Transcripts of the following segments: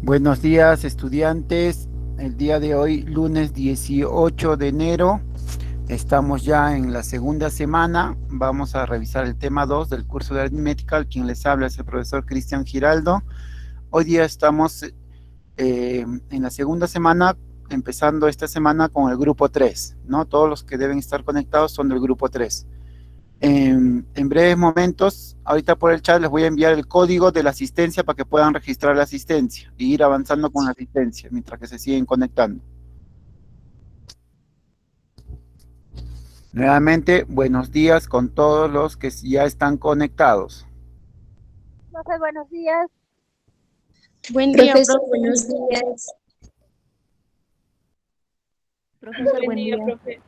Buenos días, estudiantes. El día de hoy, lunes 18 de enero, estamos ya en la segunda semana. Vamos a revisar el tema 2 del curso de aritmética. Quien les habla es el profesor Cristian Giraldo. Hoy día estamos en la segunda semana, empezando esta semana con el grupo 3, ¿no? Todos los que deben estar conectados son del grupo 3. En breves momentos, ahorita por el chat les voy a enviar el código de la asistencia para que puedan registrar la asistencia y ir avanzando con la asistencia mientras que se siguen conectando. Nuevamente, buenos días con todos los que ya están conectados. Profe, buenos días. Buen día, Profesor, profe. buenos días. Profesor, Buen buen día, día. profe.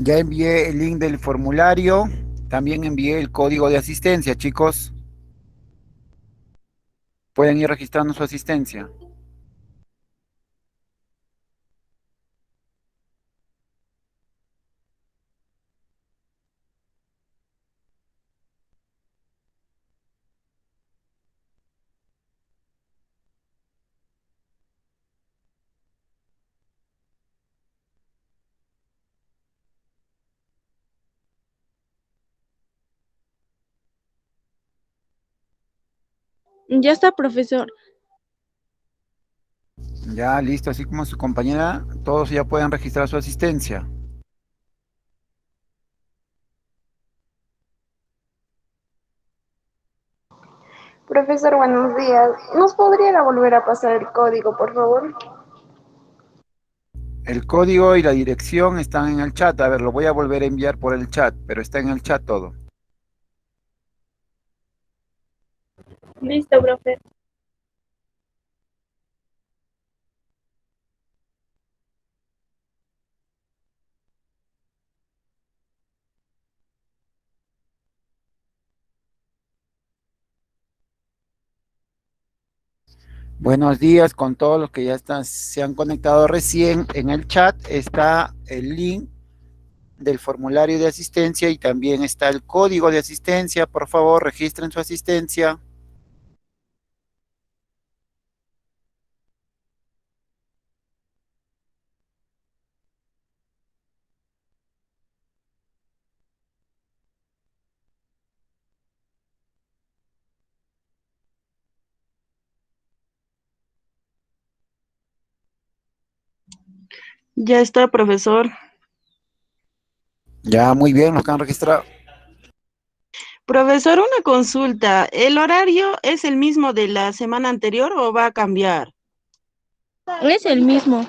Ya envié el link del formulario, también envié el código de asistencia, chicos. Pueden ir registrando su asistencia. Ya está, profesor. Ya listo, así como su compañera, todos ya pueden registrar su asistencia. Profesor, buenos días. ¿Nos podría volver a pasar el código, por favor? El código y la dirección están en el chat. A ver, lo voy a volver a enviar por el chat, pero está en el chat todo. Listo, profe. Buenos días con todos los que ya se han conectado recién. En el chat está el link del formulario de asistencia y también está el código de asistencia. Por favor, registren su asistencia. Ya está, profesor. Ya, muy bien, los que han registrado. Profesor, una consulta. ¿El horario es el mismo de la semana anterior o va a cambiar? Es el mismo.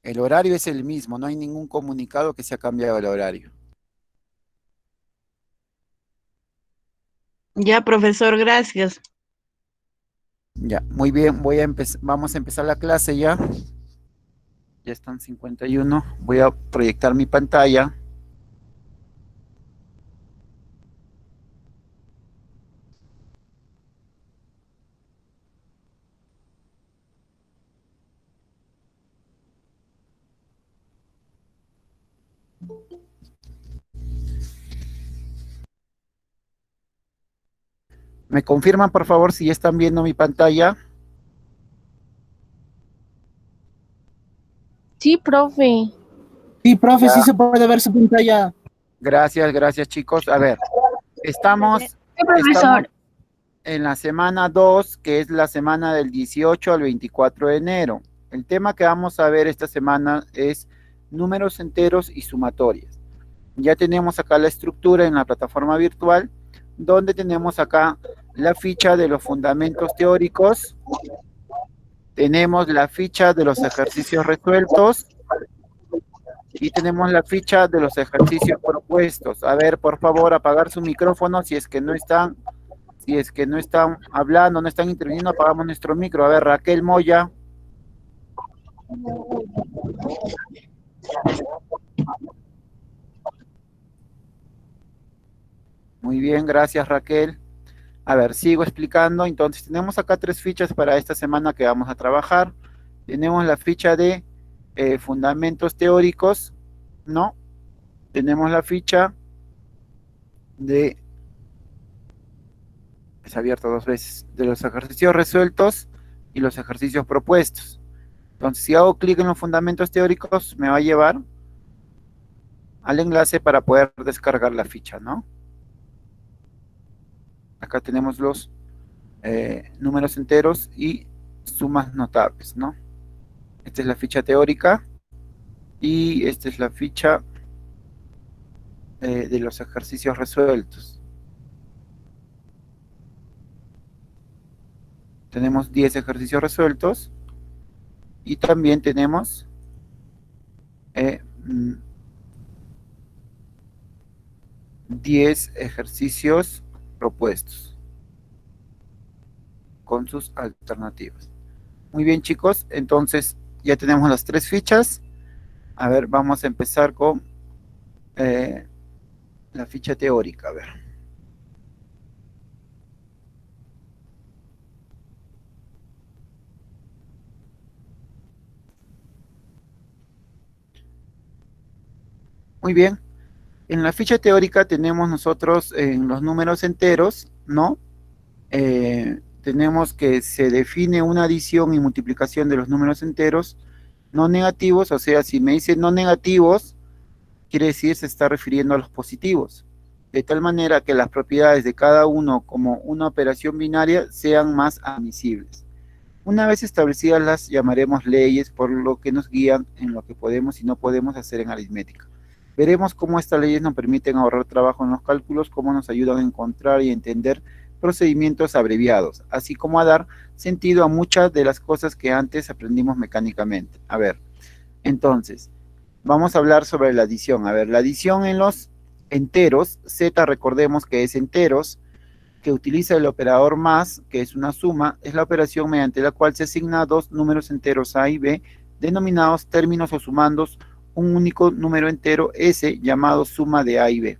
El horario es el mismo, no hay ningún comunicado que se ha cambiado el horario. Ya, profesor, gracias. Ya, muy bien, vamos a empezar la clase ya. Ya están 51. Voy a proyectar mi pantalla. ¿Me confirman, por favor, si ya están viendo mi pantalla? Sí, profe. Sí, profe, sí Ya, se puede ver su pantalla. gracias, chicos. A ver, estamos, Sí, estamos profesor. en la semana 2, que es la semana del 18 al 24 de enero. El tema que vamos a ver esta semana es números enteros y sumatorias. Ya tenemos acá la estructura en la plataforma virtual, donde tenemos acá la ficha de los fundamentos teóricos, tenemos la ficha de los ejercicios resueltos y tenemos la ficha de los ejercicios propuestos. A ver, por favor, apagar su micrófono si es que no están hablando, no están interviniendo, apagamos nuestro micro. A ver, Raquel Moya. Muy bien, gracias Raquel. A ver, sigo explicando. Entonces, tenemos acá 3 fichas para esta semana que vamos a trabajar. Tenemos la ficha de fundamentos teóricos, ¿no? Tenemos la ficha de, es abierto 2 veces, de los ejercicios resueltos y los ejercicios propuestos. Entonces, si hago clic en los fundamentos teóricos, me va a llevar al enlace para poder descargar la ficha, ¿no? Acá tenemos los números enteros y sumas notables, ¿no? Esta es la ficha teórica y esta es la ficha de los ejercicios resueltos. Tenemos 10 ejercicios resueltos y también tenemos 10 ejercicios propuestos con sus alternativas. Muy bien, chicos, entonces ya tenemos las 3 fichas. A ver, vamos a empezar con la ficha teórica. A ver. Muy bien. En la ficha teórica tenemos nosotros en los números enteros, ¿no? Tenemos que se define una adición y multiplicación de los números enteros no negativos, o sea, si me dice no negativos, quiere decir se está refiriendo a los positivos, de tal manera que las propiedades de cada uno como una operación binaria sean más admisibles. Una vez establecidas las llamaremos leyes, por lo que nos guían en lo que podemos y no podemos hacer en aritmética. Veremos cómo estas leyes nos permiten ahorrar trabajo en los cálculos, cómo nos ayudan a encontrar y entender procedimientos abreviados, así como a dar sentido a muchas de las cosas que antes aprendimos mecánicamente. A ver, entonces, vamos a hablar sobre la adición. A ver, la adición en los enteros, z recordemos que es enteros, que utiliza el operador más, que es una suma, es la operación mediante la cual se asigna dos números enteros A y B, denominados términos o sumandos, un único número entero S llamado suma de A y B.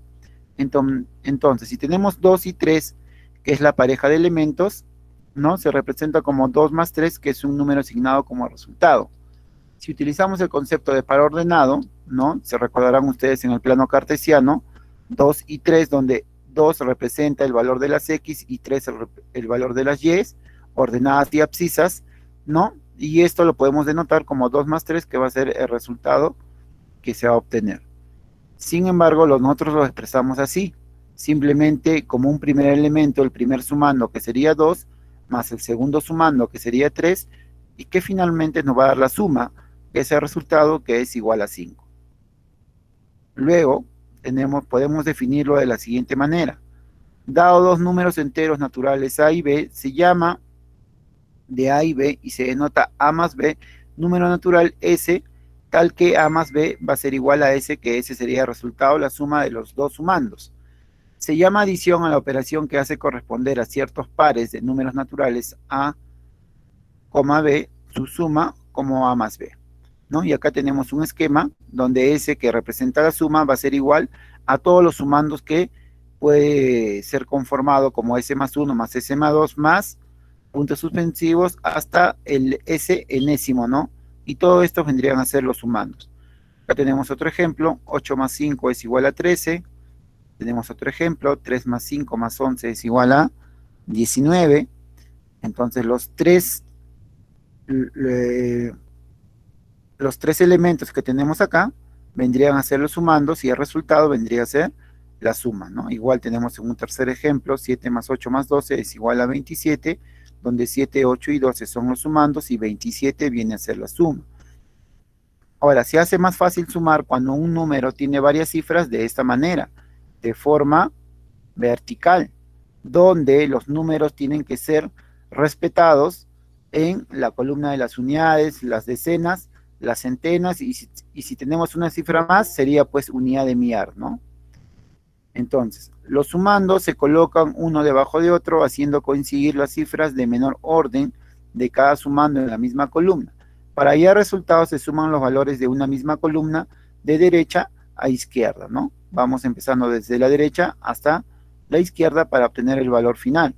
Entonces, si tenemos 2 y 3, que es la pareja de elementos, ¿no? Se representa como 2 más 3, que es un número asignado como resultado. Si utilizamos el concepto de par ordenado, ¿no? Se recordarán ustedes en el plano cartesiano, 2 y 3, donde 2 representa el valor de las X y 3 el valor de las Y, ordenadas y abscisas, ¿no? Y esto lo podemos denotar como 2 más 3, que va a ser el resultado que se va a obtener. Sin embargo, nosotros lo expresamos así, simplemente como un primer elemento, el primer sumando, que sería 2, más el segundo sumando, que sería 3, y que finalmente nos va a dar la suma, que es el resultado, que es igual a 5. Luego, podemos definirlo de la siguiente manera. Dado dos números enteros naturales A y B, se llama de A y B y se denota A más B, número natural S, tal que A más B va a ser igual a S, que S sería el resultado, la suma de los dos sumandos. Se llama adición a la operación que hace corresponder a ciertos pares de números naturales A, B, su suma como A más B, ¿no? Y acá tenemos un esquema donde S, que representa la suma, va a ser igual a todos los sumandos que puede ser conformado como S más 1 más S más 2 más puntos suspensivos hasta el S enésimo, ¿no? Y todo esto vendrían a ser los sumandos. Acá tenemos otro ejemplo, 8 más 5 es igual a 13. Tenemos otro ejemplo, 3 más 5 más 11 es igual a 19. Entonces los tres elementos que tenemos acá vendrían a ser los sumandos y el resultado vendría a ser la suma, ¿no? Igual tenemos en un tercer ejemplo, 7 más 8 más 12 es igual a 27, donde 7, 8 y 12 son los sumandos y 27 viene a ser la suma. Ahora, se hace más fácil sumar cuando un número tiene varias cifras de esta manera, de forma vertical, donde los números tienen que ser respetados en la columna de las unidades, las decenas, las centenas, y si tenemos una cifra más, sería pues unidad de millar, ¿no? Entonces, los sumandos se colocan uno debajo de otro, haciendo coincidir las cifras de menor orden de cada sumando en la misma columna. Para hallar resultados se suman los valores de una misma columna de derecha a izquierda, ¿no? Vamos empezando desde la derecha hasta la izquierda para obtener el valor final.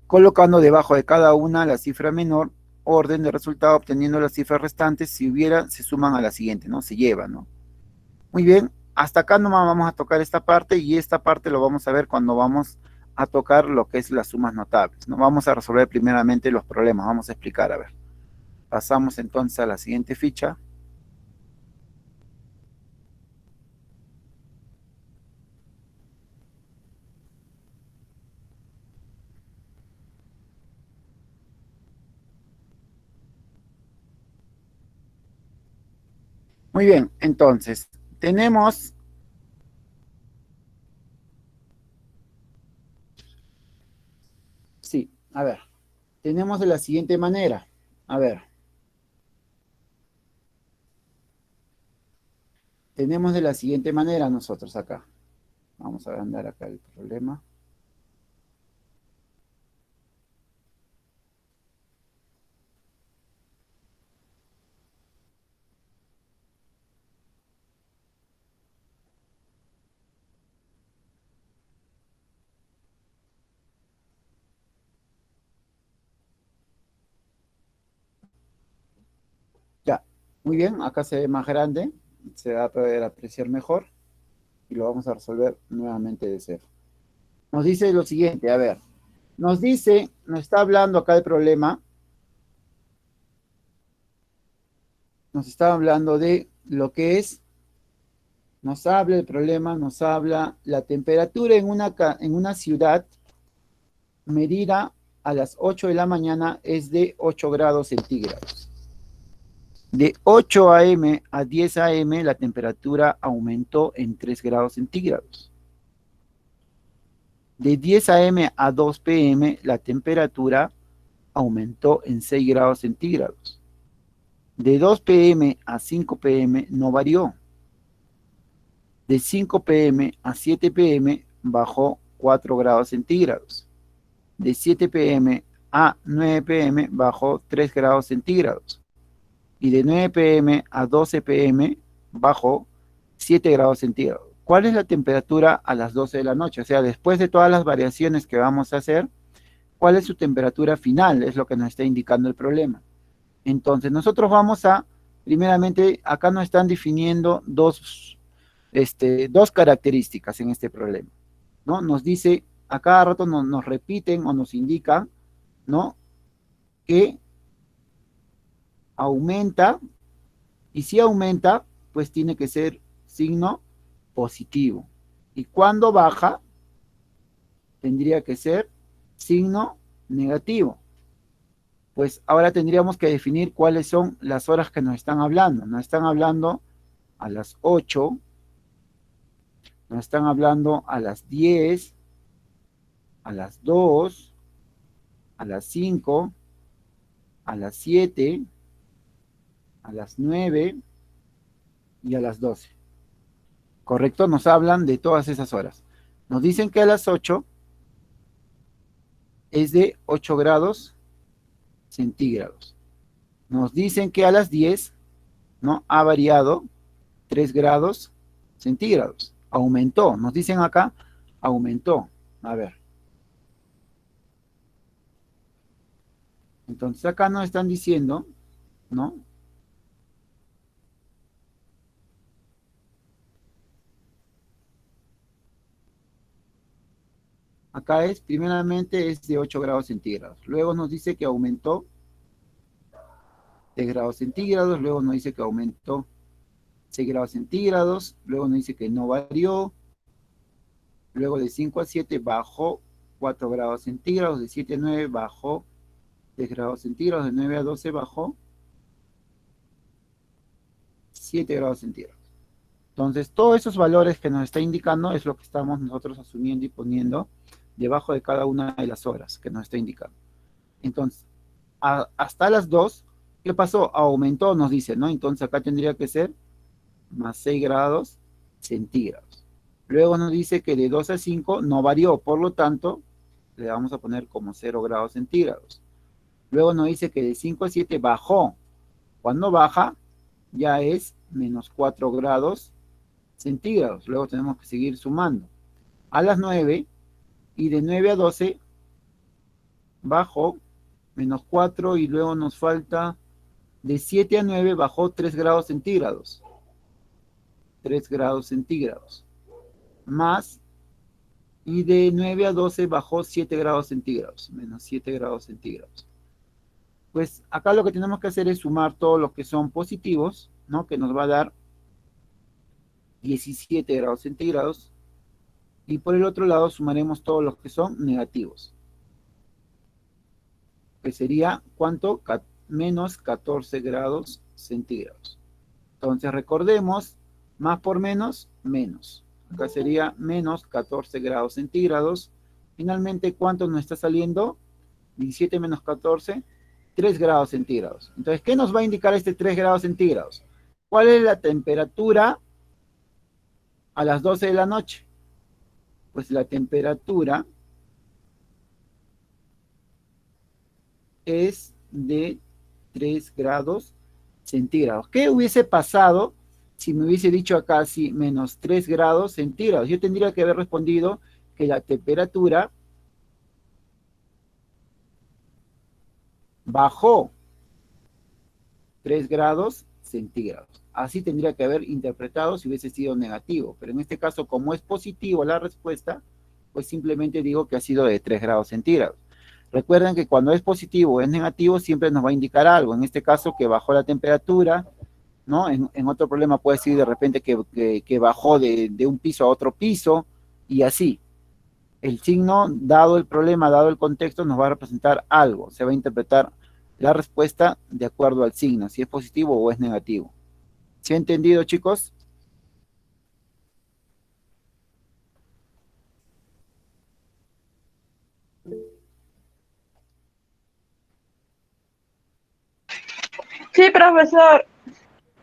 Colocando debajo de cada una la cifra menor orden de resultado, obteniendo las cifras restantes, si hubiera, se suman a la siguiente, ¿no? Se llevan, ¿no? Muy bien, hasta acá nomás vamos a tocar esta parte, y esta parte lo vamos a ver cuando vamos a tocar lo que es las sumas notables, ¿no? Vamos a resolver primeramente los problemas, vamos a explicar, a ver. Pasamos entonces a la siguiente ficha. Muy bien, entonces, tenemos sí, a ver, tenemos de la siguiente manera, a ver, tenemos de la siguiente manera nosotros acá, vamos a agrandar acá el problema. Ya, muy bien, acá se ve más grande, se va a poder apreciar mejor, y lo vamos a resolver nuevamente de cero. Nos dice lo siguiente, a ver, nos está hablando acá el problema, nos está hablando de lo que es, nos habla el problema, nos habla la temperatura en una ciudad medida a las 8 de la mañana es de 8 grados centígrados. De 8 a.m. a 10 a.m. la temperatura aumentó en 3 grados centígrados. De 10 a.m. a 2 p.m. la temperatura aumentó en 6 grados centígrados. De 2 p.m. a 5 p.m. no varió. De 5 p.m. a 7 p.m. bajó 4 grados centígrados. De 7 p.m. a 9 p.m. bajó 3 grados centígrados. Y de 9 p.m. a 12 p.m. bajó 7 grados centígrados. ¿cuál es la temperatura a las 12 de la noche? O sea, después de todas las variaciones que vamos a hacer, ¿cuál es su temperatura final? Es lo que nos está indicando el problema. Entonces, nosotros vamos a, primeramente, acá nos están definiendo dos características en este problema, ¿no? Nos dice, a cada rato nos repiten o nos indican, ¿no? Que aumenta, y si aumenta, pues tiene que ser signo positivo. Y cuando baja, tendría que ser signo negativo. Pues ahora tendríamos que definir cuáles son las horas que nos están hablando. Nos están hablando a las 8, nos están hablando a las 10, a las 2, a las 5, a las 7, a las 9 y a las 12. ¿Correcto? Nos hablan de todas esas horas. Nos dicen que a las 8 es de 8 grados centígrados. Nos dicen que a las 10, ¿no? Ha variado 3 grados centígrados. Aumentó. Nos dicen acá, aumentó. A ver. Entonces acá nos están diciendo, ¿no? Acá es, primeramente es de 8 grados centígrados. Luego nos dice que aumentó 3 grados centígrados. Luego nos dice que aumentó 6 grados centígrados. Luego nos dice que no varió. Luego de 5 a 7 bajó 4 grados centígrados. De 7 a 9 bajó 3 grados centígrados. De 9 a 12 bajó 7 grados centígrados. Entonces, todos esos valores que nos está indicando es lo que estamos nosotros asumiendo y poniendo debajo de cada una de las horas que nos está indicando. Entonces, hasta las 2, ¿qué pasó? Aumentó, nos dice, ¿no? Entonces acá tendría que ser más 6 grados centígrados. Luego nos dice que de 2 a 5 no varió, por lo tanto, le vamos a poner como 0 grados centígrados. Luego nos dice que de 5 a 7 bajó. Cuando baja, ya es menos 4 grados centígrados. Luego tenemos que seguir sumando. A las 9, y de 9 a 12 bajó menos 4 y luego nos falta de 7 a 9 bajó 3 grados centígrados. 3 grados centígrados. Más, y de 9 a 12 bajó 7 grados centígrados. Menos 7 grados centígrados. Pues acá lo que tenemos que hacer es sumar todos los que son positivos, ¿no? Que nos va a dar 17 grados centígrados. Y por el otro lado sumaremos todos los que son negativos. Que sería, ¿cuánto? Menos 14 grados centígrados. Entonces recordemos, más por menos, menos. Acá sería menos 14 grados centígrados. Finalmente, ¿cuánto nos está saliendo? 17 menos 14, 3 grados centígrados. Entonces, ¿qué nos va a indicar este 3 grados centígrados? ¿Cuál es la temperatura a las 12 de la noche? Pues la temperatura es de 3 grados centígrados. ¿Qué hubiese pasado si me hubiese dicho acá sí, menos 3 grados centígrados? Yo tendría que haber respondido que la temperatura bajó 3 grados centígrados. Así tendría que haber interpretado si hubiese sido negativo, pero en este caso, como es positivo la respuesta, pues simplemente digo que ha sido de 3 grados centígrados. Recuerden que cuando es positivo o es negativo, siempre nos va a indicar algo. En este caso, que bajó la temperatura, ¿no? En otro problema puede decir de repente que bajó de un piso a otro piso, y así. El signo, dado el problema, dado el contexto, nos va a representar algo. Se va a interpretar la respuesta de acuerdo al signo, si es positivo o es negativo. ¿Sí ha entendido, chicos? Sí, profesor.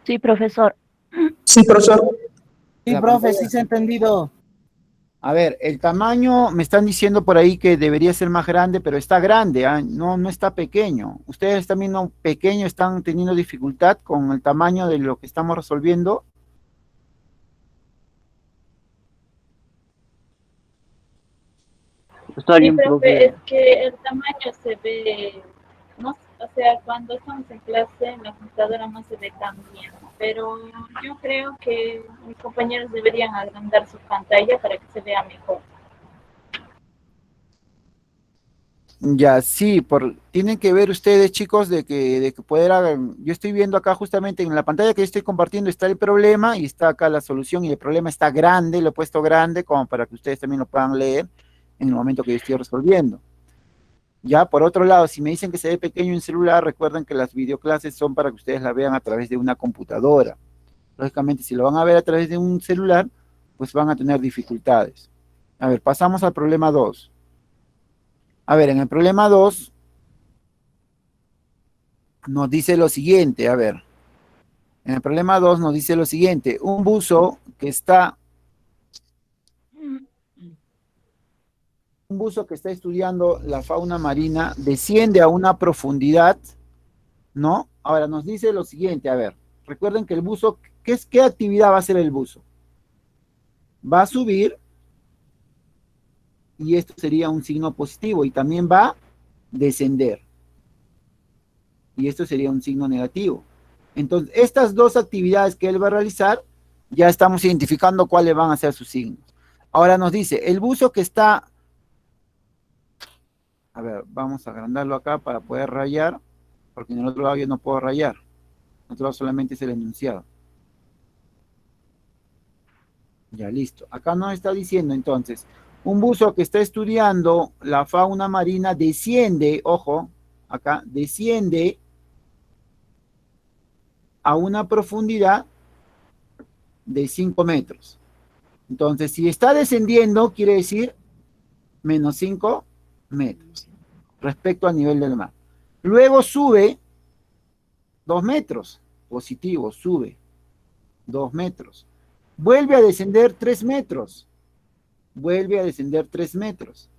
Sí, profesor. Sí, profesor. Sí, La profe, pantalla. sí se ha entendido. A ver, el tamaño, me están diciendo por ahí que debería ser más grande, pero está grande, ¿ah? No, no está pequeño. Ustedes están viendo pequeño, están teniendo dificultad con el tamaño de lo que estamos resolviendo. Está Sí, bien, profe, es profe. que el tamaño se ve, no, o sea, cuando estamos en clase en la computadora no se ve tan bien, pero yo creo que mis compañeros deberían agrandar su pantalla para que se vea mejor. Ya, sí, tienen que ver ustedes, chicos, de que poder yo estoy viendo acá justamente en la pantalla que yo estoy compartiendo está el problema y está acá la solución y el problema está grande, lo he puesto grande como para que ustedes también lo puedan leer en el momento que yo estoy resolviendo. Ya, por otro lado, si me dicen que se ve pequeño en celular, recuerden que las videoclases son para que ustedes la vean a través de una computadora. Lógicamente, si lo van a ver a través de un celular, pues van a tener dificultades. A ver, pasamos al problema 2. A ver, en el problema 2 nos dice lo siguiente, a ver, en el problema 2 nos dice lo siguiente, un buzo que está estudiando la fauna marina desciende a una profundidad, ¿no? Ahora nos dice lo siguiente, a ver, recuerden que el buzo, ¿qué actividad va a hacer el buzo? Va a subir y esto sería un signo positivo y también va a descender y esto sería un signo negativo. Entonces, estas dos actividades que él va a realizar, ya estamos identificando cuáles van a ser sus signos. Ahora nos dice, el buzo que está, a ver, vamos a agrandarlo acá para poder rayar, porque en el otro lado yo no puedo rayar, en el otro lado solamente es el enunciado. Ya, listo. Acá nos está diciendo entonces, un buzo que está estudiando la fauna marina desciende, ojo, acá, desciende a una profundidad de 5 metros. Entonces, si está descendiendo, quiere decir menos 5 metros respecto al nivel del mar. Luego sube 2 metros, positivo, sube 2 metros. Vuelve a descender 3 metros, vuelve a descender 3 metros.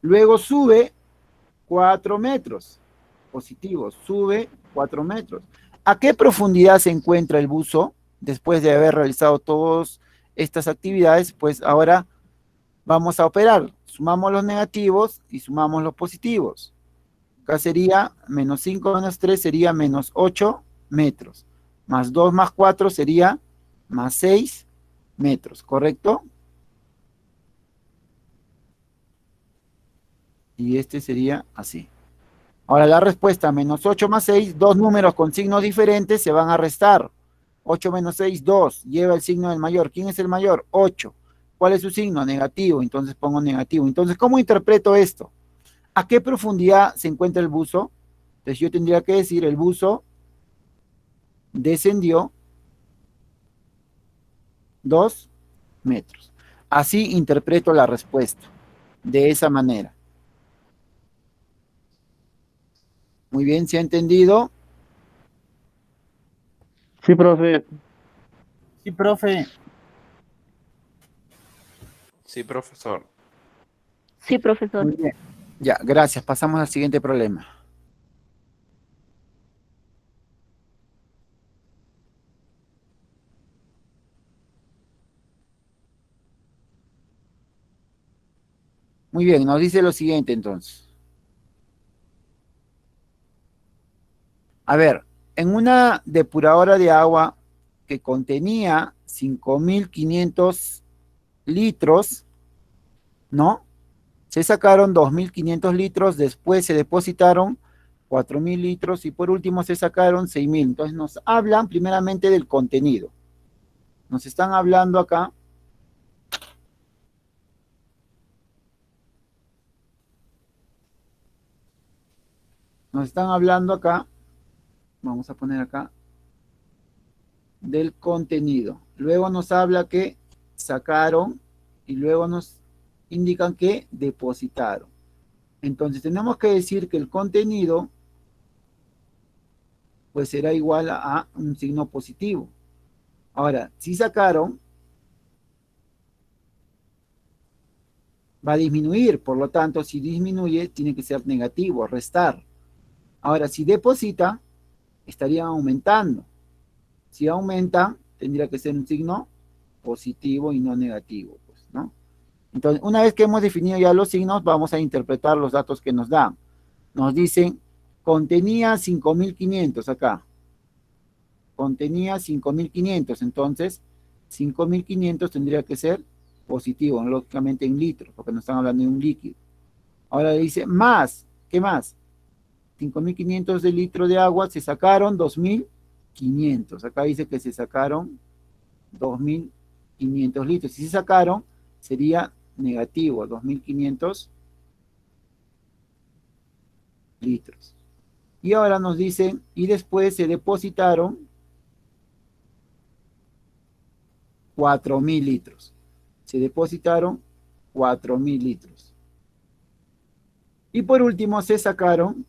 Luego sube 4 metros, positivo, sube 4 metros. ¿A qué profundidad se encuentra el buzo después de haber realizado todas estas actividades? Pues ahora vamos a operar. Sumamos los negativos y sumamos los positivos. Acá sería menos 5 menos 3 sería menos 8 metros. Más 2 más 4 sería más 6 metros, ¿correcto? Y este sería así. Ahora la respuesta, menos 8 más 6, dos números con signos diferentes se van a restar. 8 menos 6, 2. Lleva el signo del mayor. ¿Quién es el mayor? 8. ¿Cuál es su signo? Negativo. Entonces pongo negativo. Entonces, ¿cómo interpreto esto? ¿A qué profundidad se encuentra el buzo? Entonces yo tendría que decir, el buzo descendió 2 metros. Así interpreto la respuesta. De esa manera. Muy bien, ¿se ha entendido? Sí, profe. Sí, profe. Sí, profesor. Sí, profesor. Muy bien. Ya, gracias. Pasamos al siguiente problema. Muy bien, nos dice lo siguiente entonces. A ver, en una depuradora de agua que contenía 5.500 litros, ¿no? Se sacaron 2.500 litros, después se depositaron 4.000 litros y por último se sacaron 6.000. Entonces nos hablan primeramente del contenido. Nos están hablando acá. Nos están hablando acá. Vamos a poner acá. Del contenido. Luego nos habla que sacaron y luego nos indican que depositaron. Entonces tenemos que decir que el contenido pues será igual a un signo positivo. Ahora, si sacaron, va a disminuir, por lo tanto, si disminuye, tiene que ser negativo, restar. Ahora, si deposita, estarían aumentando. Si aumenta, tendría que ser un signo positivo y no negativo, pues, ¿no? Entonces, una vez que hemos definido ya los signos, vamos a interpretar los datos que nos dan. Nos dicen, contenía 5.500 acá. Contenía 5.500, entonces 5.500 tendría que ser positivo, lógicamente en litros, porque nos están hablando de un líquido. Ahora dice más, ¿qué más? 5.500 de litro de agua, se sacaron 2.500. Acá dice que se sacaron 2.500 litros. Si se sacaron, sería negativo, 2.500 litros. Y ahora nos dicen, y después se depositaron 4.000 litros. Se depositaron 4.000 litros. Y por último se sacaron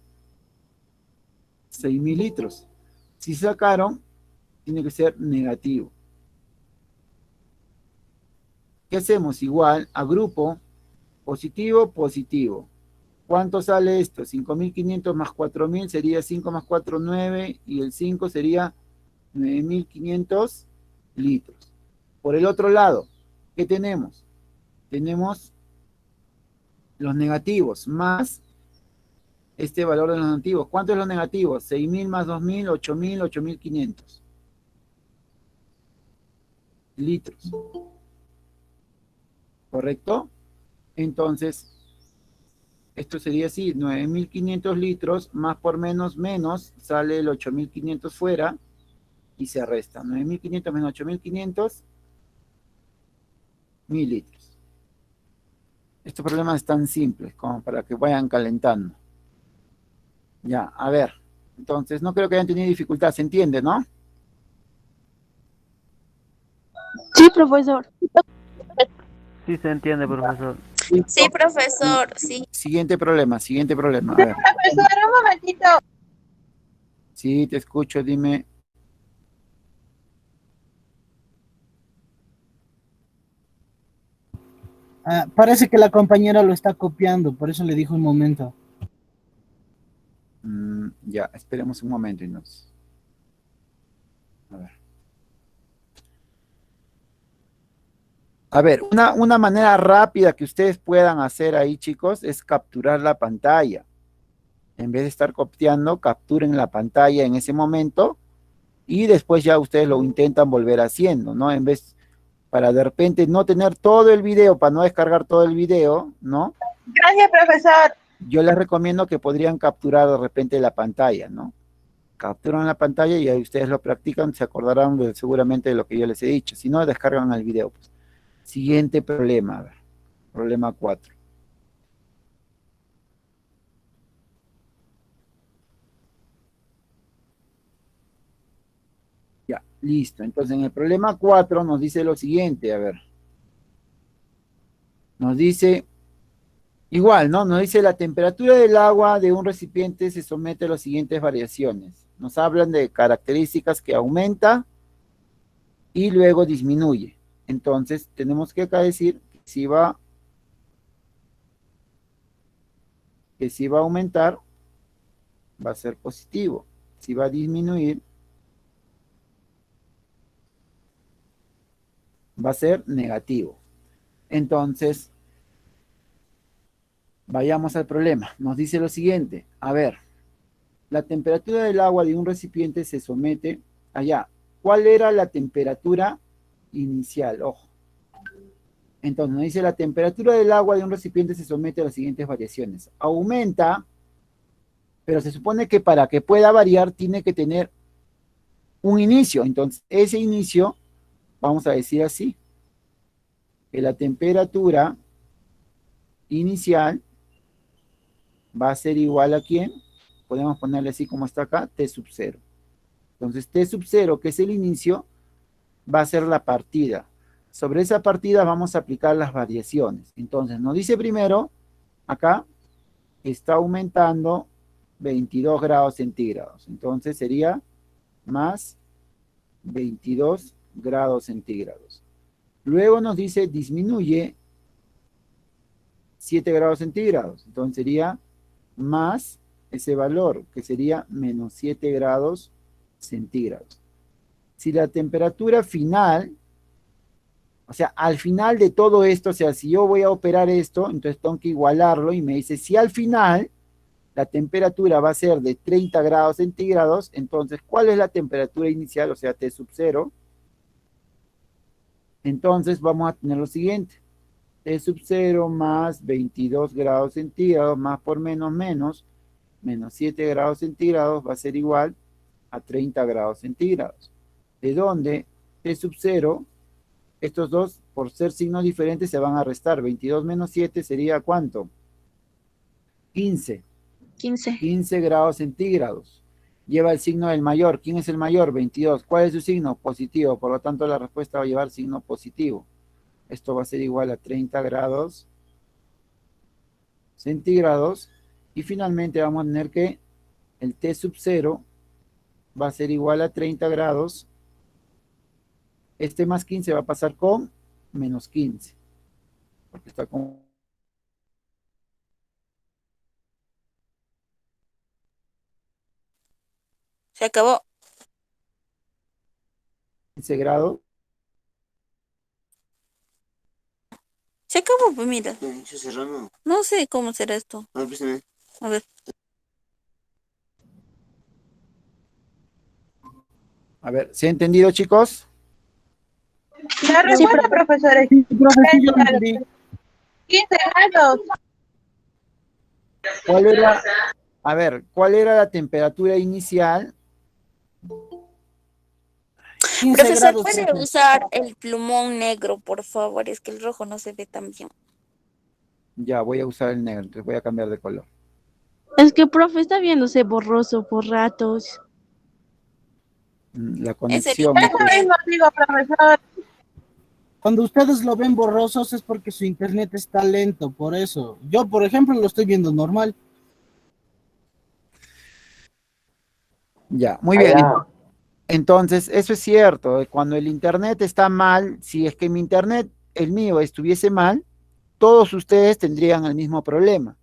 6.000 litros. Si sacaron, tiene que ser negativo. ¿Qué hacemos? Igual, agrupo, positivo, positivo. ¿Cuánto sale esto? 5.500 más 4.000 sería 5 más 4, 9, y el 5 sería 9.500 litros. Por el otro lado, ¿qué tenemos? Tenemos los negativos, más este valor de los negativos. ¿Cuánto es los negativos? 6.000 más 2.000, 8.000, 8.500 litros. ¿Correcto? Entonces, esto sería así, 9.500 litros, más por menos, menos, sale el 8.500 fuera, y se resta. 9.500 menos 8.500, 1.000 litros. Estos problemas están simples, como para que vayan calentando. Ya, a ver. Entonces, no creo que hayan tenido dificultad, ¿se entiende, no? Sí, profesor. Sí se entiende, profesor. Sí, profesor, sí. Siguiente problema, a ver. Profesor, un momentito. Sí, te escucho, dime. Parece que la compañera lo está copiando, por eso le dijo un momento. Ya, esperemos un momento y nos... A ver. A ver, una manera rápida que ustedes puedan hacer ahí, chicos, es capturar la pantalla. En vez de estar copiando, capturen la pantalla en ese momento y después ya ustedes lo intentan volver haciendo, ¿no? En vez, para de repente no tener todo el video, para no descargar todo el video, ¿no? Gracias, profesor. Yo les recomiendo que podrían capturar de repente la pantalla, ¿no? Capturan la pantalla y ahí ustedes lo practican, se acordarán seguramente de lo que yo les he dicho. Si no, descargan el video, pues. Siguiente problema, a ver, problema 4. Ya, listo. Entonces, en el problema 4 nos dice lo siguiente, a ver. Nos dice, igual, ¿no? Nos dice la temperatura del agua de un recipiente se somete a las siguientes variaciones. Nos hablan de características que aumenta y luego disminuye. Entonces, tenemos que acá decir que si va a aumentar, va a ser positivo. Si va a disminuir, va a ser negativo. Entonces, vayamos al problema. Nos dice lo siguiente. A ver, la temperatura del agua de un recipiente se somete allá. ¿Cuál era la temperatura inicial? Ojo. Entonces, nos dice la temperatura del agua de un recipiente se somete a las siguientes variaciones. Aumenta, pero se supone que para que pueda variar tiene que tener un inicio. Entonces, ese inicio, vamos a decir así, que la temperatura inicial va a ser igual a ¿quién? Podemos ponerle así como está acá, T sub 0. Entonces, T sub 0, que es el inicio, va a ser la partida. Sobre esa partida vamos a aplicar las variaciones. Entonces, nos dice primero, acá, está aumentando 22 grados centígrados. Entonces, sería más 22 grados centígrados. Luego nos dice, disminuye 7 grados centígrados. Entonces, sería más ese valor, que sería menos 7 grados centígrados. Si la temperatura final O sea, al final de todo esto, o sea, si yo voy a operar esto, entonces tengo que igualarlo y me dice, si al final la temperatura va a ser de 30 grados centígrados, entonces, ¿cuál es la temperatura inicial? O sea, T sub 0. Entonces, vamos a tener lo siguiente. T sub 0 más 22 grados centígrados, más por menos 7 grados centígrados, va a ser igual a 30 grados centígrados. De donde T sub 0, estos dos, por ser signos diferentes, se van a restar. 22 menos 7 sería ¿cuánto? 15. 15 grados centígrados. Lleva el signo del mayor. ¿Quién es el mayor? 22. ¿Cuál es su signo? Positivo. Por lo tanto, la respuesta va a llevar signo positivo. Esto va a ser igual a 30 grados centígrados. Y finalmente vamos a tener que el T sub 0 va a ser igual a 30 grados. Este más 15 va a pasar con menos 15. Porque está con Se acabó. 15 grados. Se acabó, pues mira. No sé cómo será esto. A ver. A ver, ¿se ha entendido, chicos? La respuesta, profesor, es Sí, profe, sí, yo lo entendí. 15 grados. ¿Cuál era? A ver, ¿cuál era la temperatura inicial? 15 Profesor, grados, ¿puede profe. usar el plumón negro, por favor? Es que el rojo no se ve tan bien. Ya, voy a usar el negro, entonces voy a cambiar de color. Es que, profe, está viéndose borroso por ratos. La Es el conexión. Eso internet. mismo digo, profesor. Cuando ustedes lo ven borrosos es porque su internet está lento, por eso. Yo, por ejemplo, lo estoy viendo normal. Ya, muy bien. Entonces, eso es cierto. Cuando el internet está mal, si es que mi internet, el mío, estuviese mal, todos ustedes tendrían el mismo problema.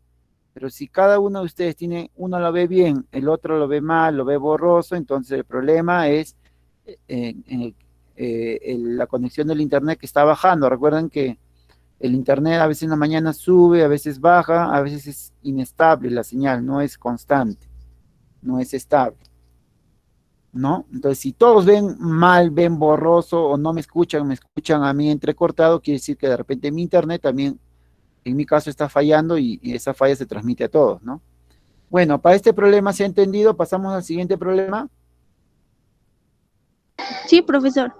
Pero si cada uno de ustedes tiene, uno lo ve bien, el otro lo ve mal, lo ve borroso, entonces el problema es la conexión del internet que está bajando. Recuerden que el internet a veces en la mañana sube, a veces baja, a veces es inestable la señal, no es constante, no es estable, ¿no? Entonces, si todos ven mal, ven borroso o no me escuchan a mí entrecortado, quiere decir que de repente mi internet también, en mi caso, está fallando y esa falla se transmite a todos, ¿no? Bueno, para este problema se ha entendido, pasamos al siguiente problema. Sí, profesor.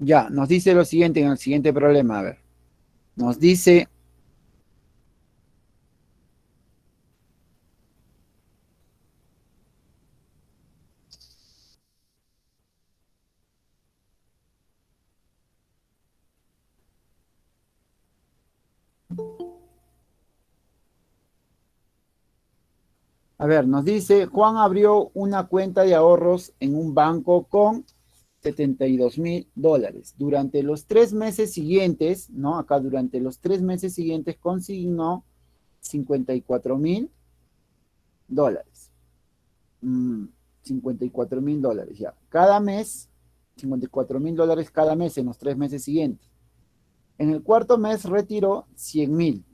Ya, nos dice lo siguiente en el siguiente problema, a ver. Nos dice, nos dice, Juan abrió una cuenta de ahorros en un banco con $72,000. Durante los 3 meses siguientes, ¿no? Acá durante los 3 meses siguientes consignó $54,000. 54,000 ya. Cada mes, $54,000 cada mes en los 3 meses siguientes. En el cuarto mes retiró 100,000.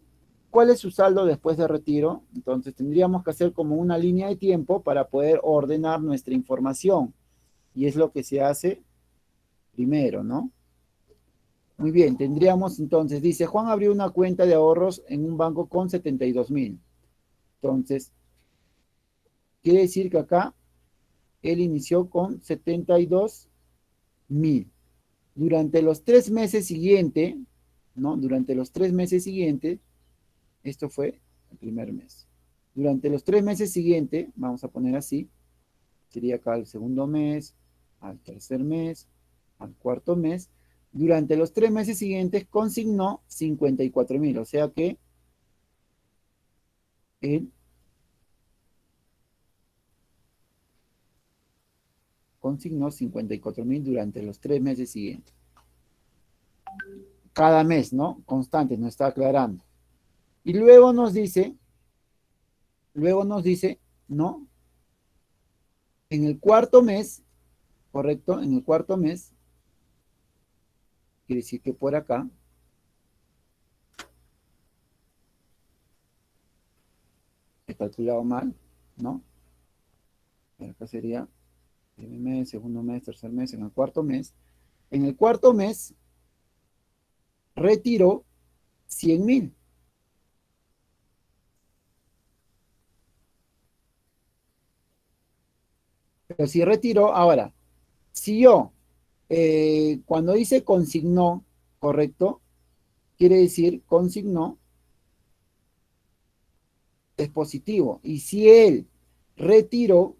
¿Cuál es su saldo después de retiro? Entonces tendríamos que hacer como una línea de tiempo para poder ordenar nuestra información. Y es lo que se hace primero, ¿no? Muy bien, tendríamos entonces, dice, Juan abrió una cuenta de ahorros en un banco con 72,000. Entonces, quiere decir que acá él inició con 72,000. Durante los 3 meses siguientes, ¿no? Durante los 3 meses siguientes, esto fue el primer mes. Durante los 3 meses siguientes, vamos a poner así, sería acá el segundo mes, al tercer mes, al cuarto mes. Durante los 3 meses siguientes consignó 54,000, o sea que él consignó 54.000 durante los 3 meses siguientes. Cada mes, ¿no? Constante, nos está aclarando. Y luego nos dice, ¿no? En el cuarto mes, ¿correcto? En el cuarto mes, quiere decir que por acá, he calculado mal, ¿no? Acá sería primer mes, segundo mes, tercer mes, en el cuarto mes. En el cuarto mes, retiró 100.000. Pero si retiró, ahora, si yo, cuando dice consignó, ¿correcto? Quiere decir consignó es positivo. Y si él retiró,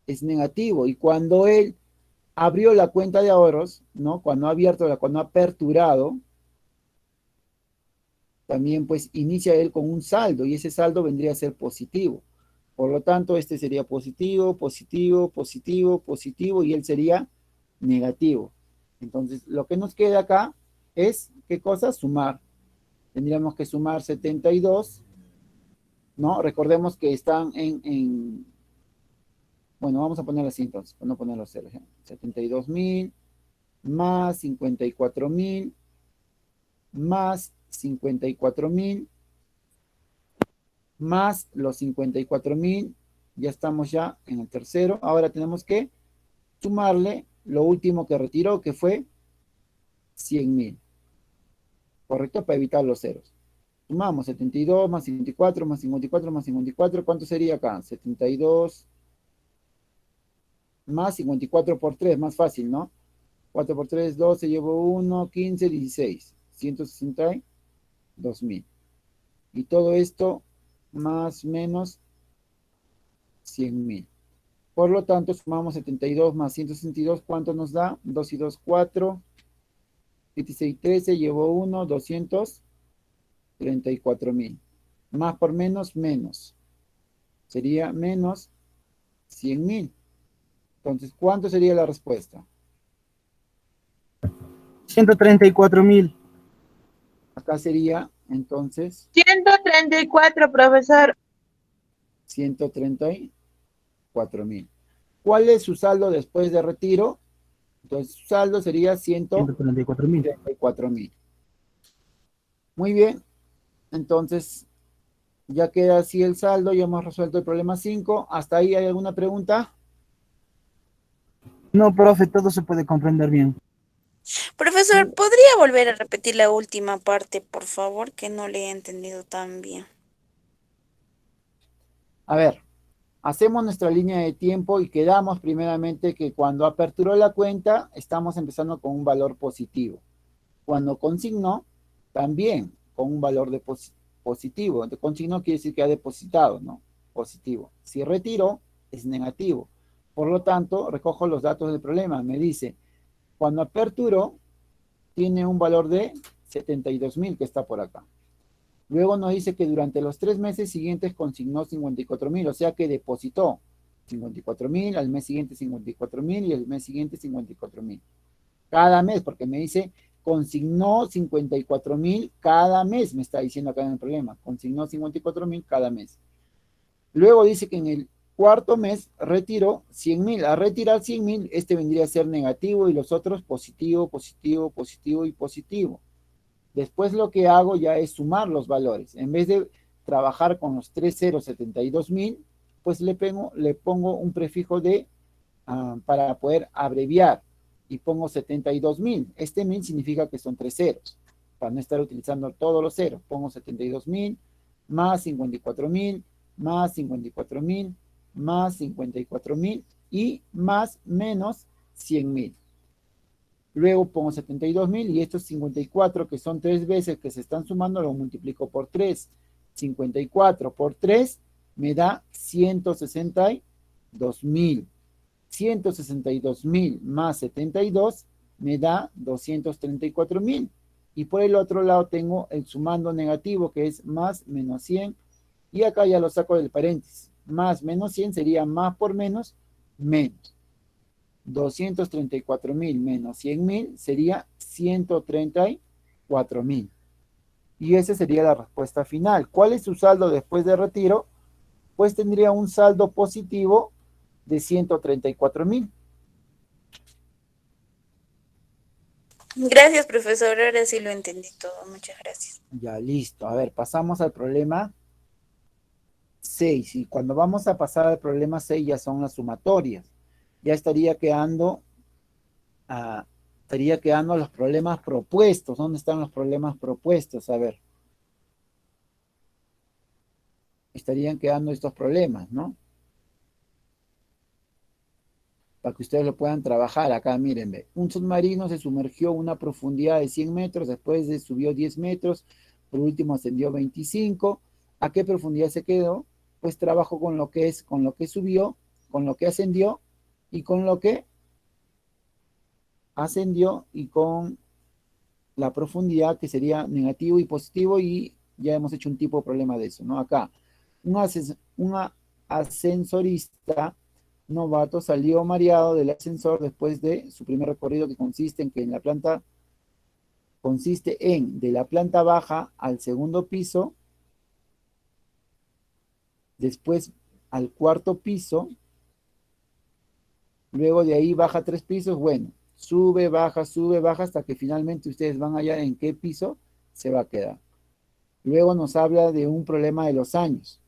es negativo. Y cuando él abrió la cuenta de ahorros, ¿no? Cuando ha aperturado, también pues inicia él con un saldo y ese saldo vendría a ser positivo. Por lo tanto, este sería positivo, positivo, positivo, positivo y él sería negativo. Entonces, lo que nos queda acá es, ¿qué cosa? Sumar. Tendríamos que sumar 72, ¿no? Recordemos que están bueno, vamos a ponerlo así entonces, para no poner los ceros. 72.000 más 54.000 más 54.000 más los 54.000, ya estamos ya en el tercero. Ahora tenemos que sumarle lo último que retiró, que fue 100.000. ¿Correcto? Para evitar los ceros. Sumamos 72 más 54 más 54 más 54. ¿Cuánto sería acá? 72 más 54 por 3, más fácil, ¿no? 4 por 3, 12, llevo 1, 15, 16. 162.000. Y todo esto más menos 100.000. Por lo tanto, sumamos 72 más 162, ¿cuánto nos da? 2 y 2, 4, 26, 13, llevo 1, 234.000. Más por menos, menos. Sería menos 100.000. Entonces, ¿cuánto sería la respuesta? 134.000. Acá sería, entonces, 134, profesor. 134.000. ¿Cuál es su saldo después de retiro? Entonces, su saldo sería 134.000. Muy bien. Entonces, ya queda así el saldo. Ya hemos resuelto el problema 5. ¿Hasta ahí hay alguna pregunta? No, profe, todo se puede comprender bien. Profesor, ¿podría volver a repetir la última parte, por favor? Que no le he entendido tan bien. A ver, hacemos nuestra línea de tiempo y quedamos primeramente que cuando aperturó la cuenta, estamos empezando con un valor positivo. Cuando consignó, también con un valor de positivo. Entonces, consignó quiere decir que ha depositado, ¿no? Positivo. Si retiró, es negativo. Por lo tanto, recojo los datos del problema. Me dice, cuando aperturó, tiene un valor de 72.000 que está por acá. Luego nos dice que durante los 3 meses siguientes consignó 54.000, o sea que depositó 54.000, al mes siguiente 54.000 y el mes siguiente 54.000. Cada mes, porque me dice consignó 54.000 cada mes, me está diciendo acá en el problema. Consignó 54.000 cada mes. Luego dice que en el cuarto mes retiró 100.000. Al retirar 100.000, este vendría a ser negativo y los otros positivo, positivo, positivo y positivo. Después lo que hago ya es sumar los valores. En vez de trabajar con los 3072.000, pues le pongo un prefijo de para poder abreviar y pongo 72.000. Este 1000 significa que son 3 ceros. Para no estar utilizando todos los ceros, pongo 72.000 más 54.000 más 54.000 más 54.000 y más menos 100.000. Luego pongo 72.000 y estos 54 que son 3 veces que se están sumando lo multiplico por 3. 54 por 3 me da 162.000. 162.000 más 72 me da 234.000. Y por el otro lado tengo el sumando negativo que es más menos 100. Y acá ya lo saco del paréntesis. Más menos 100 sería más por menos menos 234.000 menos 100.000 sería 134.000. Y esa sería la respuesta final. ¿Cuál es su saldo después de retiro? Pues tendría un saldo positivo de 134.000. Gracias, profesor. Ahora sí lo entendí todo. Muchas gracias. Ya, listo. A ver, pasamos al problema 6. Y cuando vamos a pasar al problema 6 ya son las sumatorias. Ya estaría quedando los problemas propuestos. ¿Dónde están los problemas propuestos? A ver. Estarían quedando estos problemas, ¿no? Para que ustedes lo puedan trabajar. Acá, miren, ve. Un submarino se sumergió a una profundidad de 100 metros, después subió 10 metros, por último ascendió 25. ¿A qué profundidad se quedó? Pues trabajo con lo que subió, con lo que ascendió y con lo que ascendió y con la profundidad que sería negativo y positivo, y ya hemos hecho un tipo de problema de eso, ¿no? Acá, un ascensorista novato salió mareado del ascensor después de su primer recorrido, que consiste en de la planta baja al segundo piso, después al cuarto piso, luego de ahí baja 3 pisos, bueno, sube, baja, hasta que finalmente ustedes van allá en qué piso se va a quedar. Luego nos habla de un problema de los años,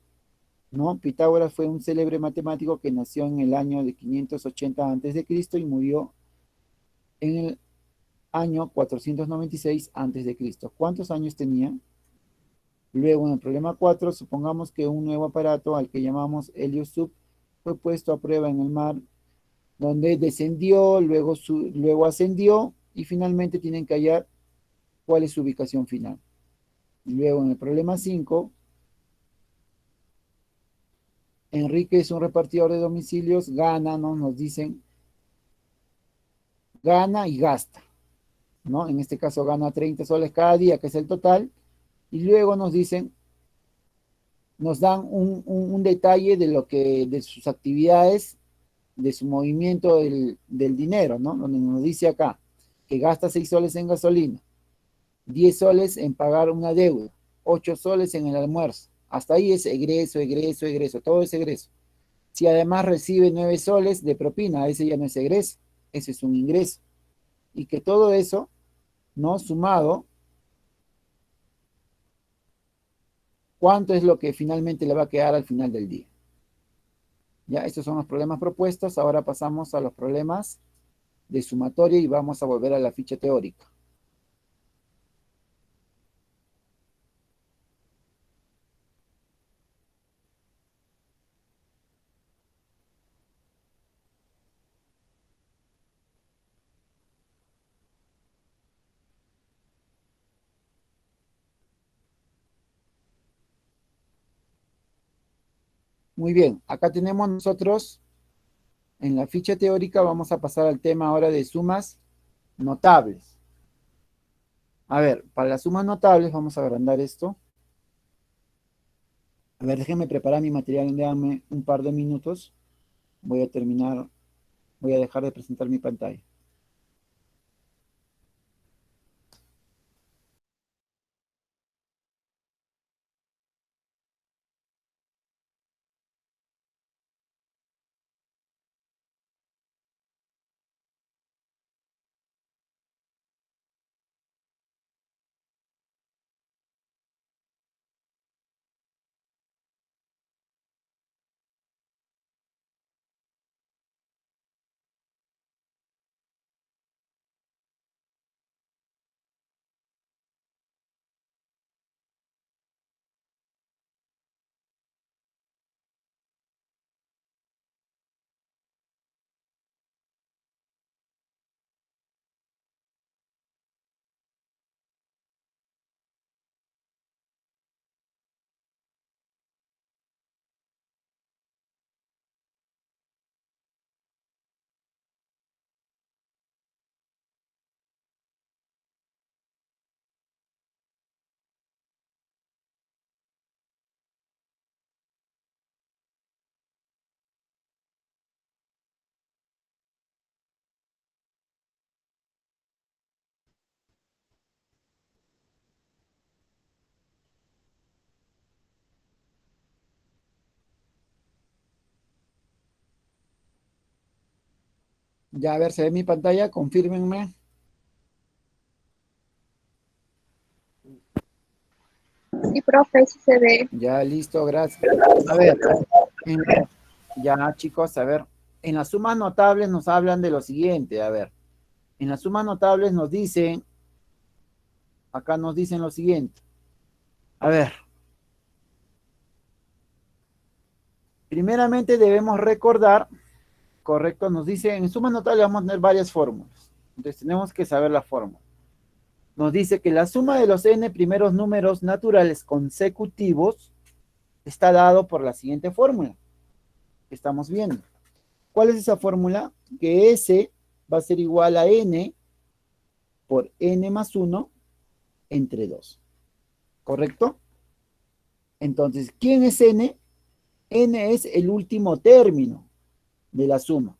¿no? Pitágoras fue un célebre matemático que nació en el año de 580 a.C. y murió en el año 496 a.C. ¿Cuántos años tenía? Luego, en el problema 4, supongamos que un nuevo aparato al que llamamos Heliosub fue puesto a prueba en el mar, donde descendió, luego ascendió y finalmente tienen que hallar cuál es su ubicación final. Luego, en el problema 5, Enrique es un repartidor de domicilios, gana, ¿no? Nos dicen, gana y gasta, ¿no? En este caso gana 30 soles cada día, que es el total, y luego nos dicen, nos dan un detalle de sus actividades, de su movimiento del dinero, ¿no? Donde nos dice acá que gasta 6 soles en gasolina, 10 soles en pagar una deuda, 8 soles en el almuerzo. Hasta ahí es egreso, todo es egreso. Si además recibe 9 soles de propina, ese ya no es egreso, ese es un ingreso. Y que todo eso, ¿no? Sumado, ¿cuánto es lo que finalmente le va a quedar al final del día? Ya, estos son los problemas propuestos. Ahora pasamos a los problemas de sumatoria y vamos a volver a la ficha teórica. Muy bien, acá tenemos nosotros en la ficha teórica, vamos a pasar al tema ahora de sumas notables. A ver, para las sumas notables vamos a agrandar esto. A ver, déjenme preparar mi material, déjenme un par de minutos. Voy a terminar, voy a dejar de presentar mi pantalla. Ya, a ver, ¿se ve mi pantalla? Confírmenme. Sí, profe, sí se ve. Ya, listo, gracias. A ver, en- ya chicos, a ver, en las sumas notables nos hablan de lo siguiente, a ver, en las sumas notables nos dicen, acá nos dicen lo siguiente, a ver, primeramente debemos recordar, correcto, nos dice, en sumas notables vamos a tener varias fórmulas, entonces tenemos que saber la fórmula. Nos dice que la suma de los n primeros números naturales consecutivos está dado por la siguiente fórmula que estamos viendo. ¿Cuál es esa fórmula? Que S va a ser igual a N por N más 1 entre 2. ¿Correcto? Entonces, ¿quién es N? N es el último término de la suma,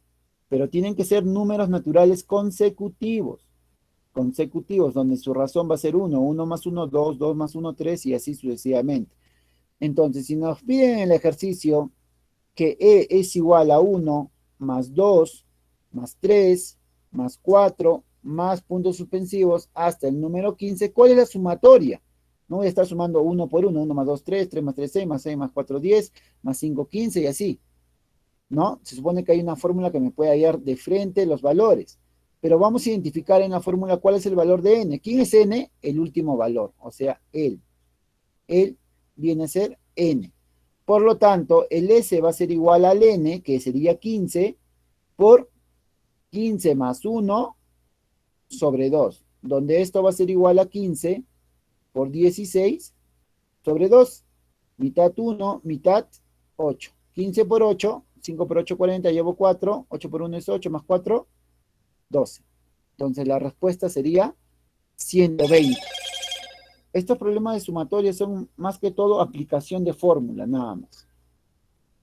pero tienen que ser números naturales consecutivos, donde su razón va a ser 1, 1 más 1, 2, 2 más 1, 3 y así sucesivamente. Entonces, si nos piden en el ejercicio que E es igual a 1 más 2 más 3 más 4 más puntos suspensivos hasta el número 15, ¿cuál es la sumatoria? No voy a estar sumando 1 por 1, 1 más 2, 3, 3 más 3, 6 más 4, 10, más 5, 15 y así, ¿no? Se supone que hay una fórmula que me puede hallar de frente los valores, pero vamos a identificar en la fórmula cuál es el valor de n. ¿Quién es n? El último valor, o sea, él. Él viene a ser n. Por lo tanto, el S va a ser igual al N, que sería 15, por 15 más 1 sobre 2, donde esto va a ser igual a 15 por 16 sobre 2, mitad 1, mitad 8. 15 por 8, 5 por 8, 40, llevo 4, 8 por 1 es 8, más 4, 12. Entonces la respuesta sería 120. Estos problemas de sumatoria son más que todo aplicación de fórmula, nada más.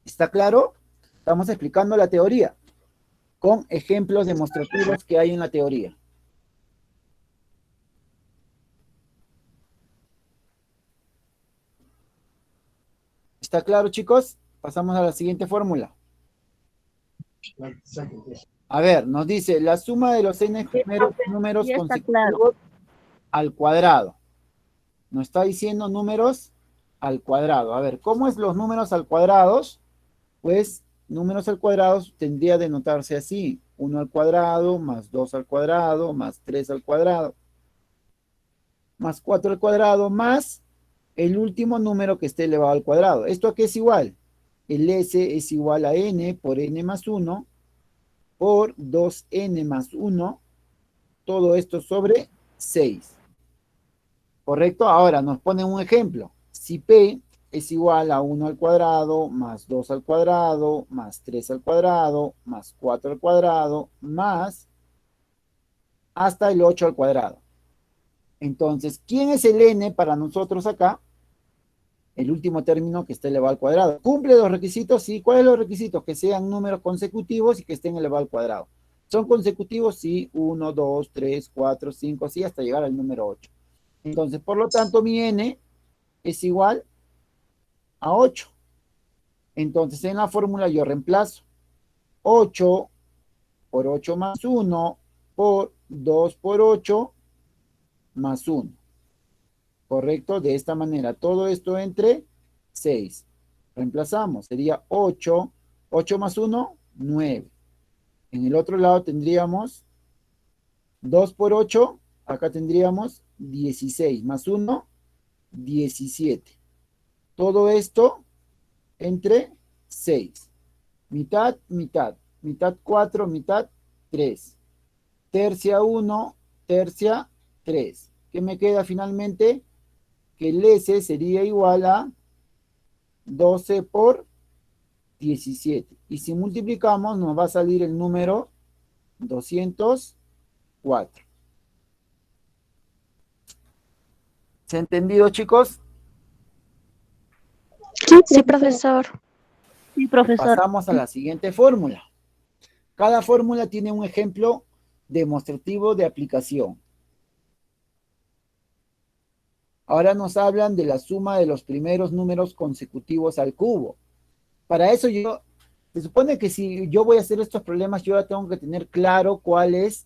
¿Está claro? Estamos explicando la teoría con ejemplos demostrativos que hay en la teoría. ¿Está claro, chicos? Pasamos a la siguiente fórmula. A ver, nos dice la suma de los n primeros números Ya está claro. consecutivos al cuadrado. Nos está diciendo números al cuadrado. A ver, ¿cómo es los números al cuadrado? Pues números al cuadrado tendría de notarse así. 1 al cuadrado, más 2 al cuadrado, más 3 al cuadrado, más 4 al cuadrado, más el último número que esté elevado al cuadrado. ¿Esto a qué es igual? El S es igual a n por n más 1 por 2n más 1, todo esto sobre 6. ¿Correcto? Ahora nos ponen un ejemplo. Si P es igual a 1 al cuadrado, más 2 al cuadrado, más 3 al cuadrado, más 4 al cuadrado, más hasta el 8 al cuadrado. Entonces, ¿quién es el n para nosotros acá? El último término que esté elevado al cuadrado. ¿Cumple los requisitos? Sí. ¿Cuáles son los requisitos? Que sean números consecutivos y que estén elevados al cuadrado. ¿Son consecutivos? Sí. 1, 2, 3, 4, 5, así hasta llegar al número 8. Entonces, por lo tanto, mi n es igual a 8. Entonces, en la fórmula yo reemplazo 8 por 8 más 1 por 2 por 8 más 1. ¿Correcto? De esta manera, todo esto entre 6. Reemplazamos, sería 8, 8 más 1, 9. En el otro lado tendríamos 2 por 8, acá tendríamos 16, más 1, 17. Todo esto entre 6. Mitad, mitad. Mitad 4, mitad 3. Tercia 1, tercia 3. ¿Qué me queda finalmente? Que el S sería igual a 12 por 17. Y si multiplicamos, nos va a salir el número 204. ¿Se ha entendido, chicos? Sí, profesor. Sí, profesor. Pasamos a la siguiente fórmula. Cada fórmula tiene un ejemplo demostrativo de aplicación. Ahora nos hablan de la suma de los primeros números consecutivos al cubo. Para eso yo Se supone que si yo voy a hacer estos problemas, yo ya tengo que tener claro cuáles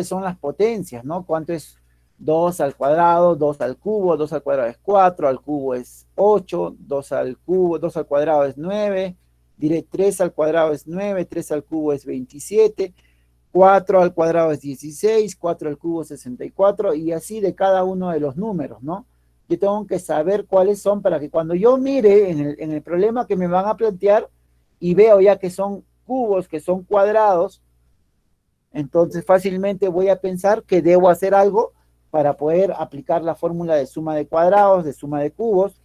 son las potencias, ¿no? ¿Cuánto es 2 al cuadrado, 2 al cubo, 2 al cuadrado es 4, al cubo es 8, 2 al cubo, 2 al cuadrado es 9, diré 3 al cuadrado es 9, 3 al cubo es 27, 4 al cuadrado es 16, 4 al cubo es 64, y así de cada uno de los números, ¿no? Yo tengo que saber cuáles son para que cuando yo mire en el problema que me van a plantear y veo ya que son cubos, que son cuadrados, entonces fácilmente voy a pensar que debo hacer algo para poder aplicar la fórmula de suma de cuadrados, de suma de cubos.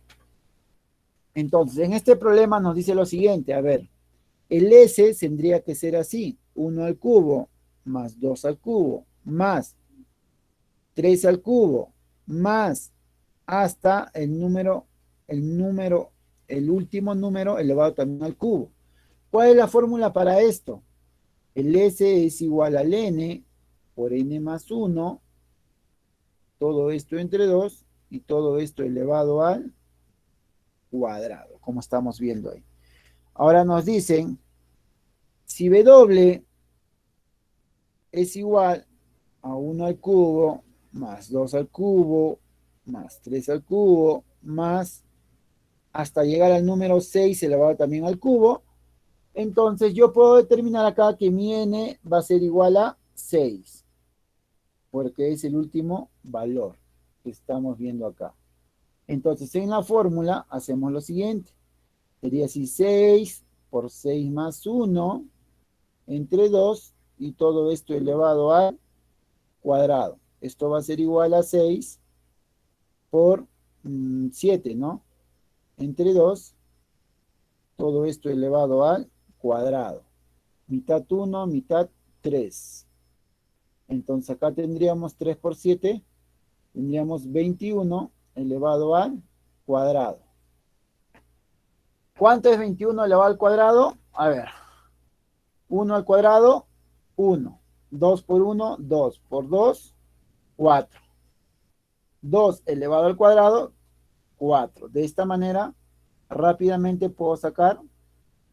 Entonces, en este problema nos dice lo siguiente, a ver, el S tendría que ser así, 1 al cubo, más 2 al cubo, más 3 al cubo, más hasta el último número elevado también al cubo. ¿Cuál es la fórmula para esto? El S es igual al N por N más 1, todo esto entre 2, y todo esto elevado al cuadrado, como estamos viendo ahí. Ahora nos dicen, si W es igual a 1 al cubo, más 2 al cubo, más 3 al cubo, más hasta llegar al número 6 elevado también al cubo, entonces yo puedo determinar acá que mi N va a ser igual a 6, porque es el último valor que estamos viendo acá. Entonces en la fórmula hacemos lo siguiente, sería así 6 por 6 más 1 entre 2 y todo esto elevado al cuadrado. Esto va a ser igual a 6 por 7, ¿no? Entre 2, todo esto elevado al cuadrado. Mitad 1, mitad 3. Entonces acá tendríamos 3 por 7, tendríamos 21 elevado al cuadrado. ¿Cuánto es 21 elevado al cuadrado? A ver, 1 al cuadrado, 1. 2 por 1, 2. Por 2, 4. 2 elevado al cuadrado, 4. De esta manera, rápidamente puedo sacar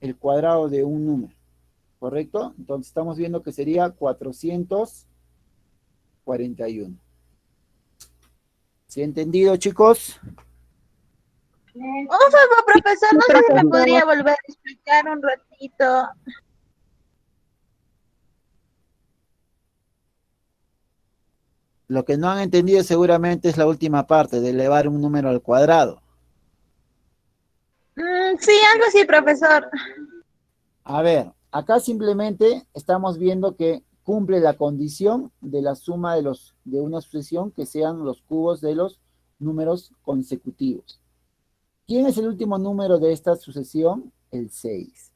el cuadrado de un número. ¿Correcto? Entonces estamos viendo que sería 441. ¿Sí entendido, chicos? Un favor, profesor, no sé si me podría volver a explicar un ratito. Lo que no han entendido seguramente es la última parte de elevar un número al cuadrado. Sí, algo así, profesor. A ver, acá simplemente estamos viendo que cumple la condición de la suma de una sucesión que sean los cubos de los números consecutivos. ¿Quién es el último número de esta sucesión? El 6.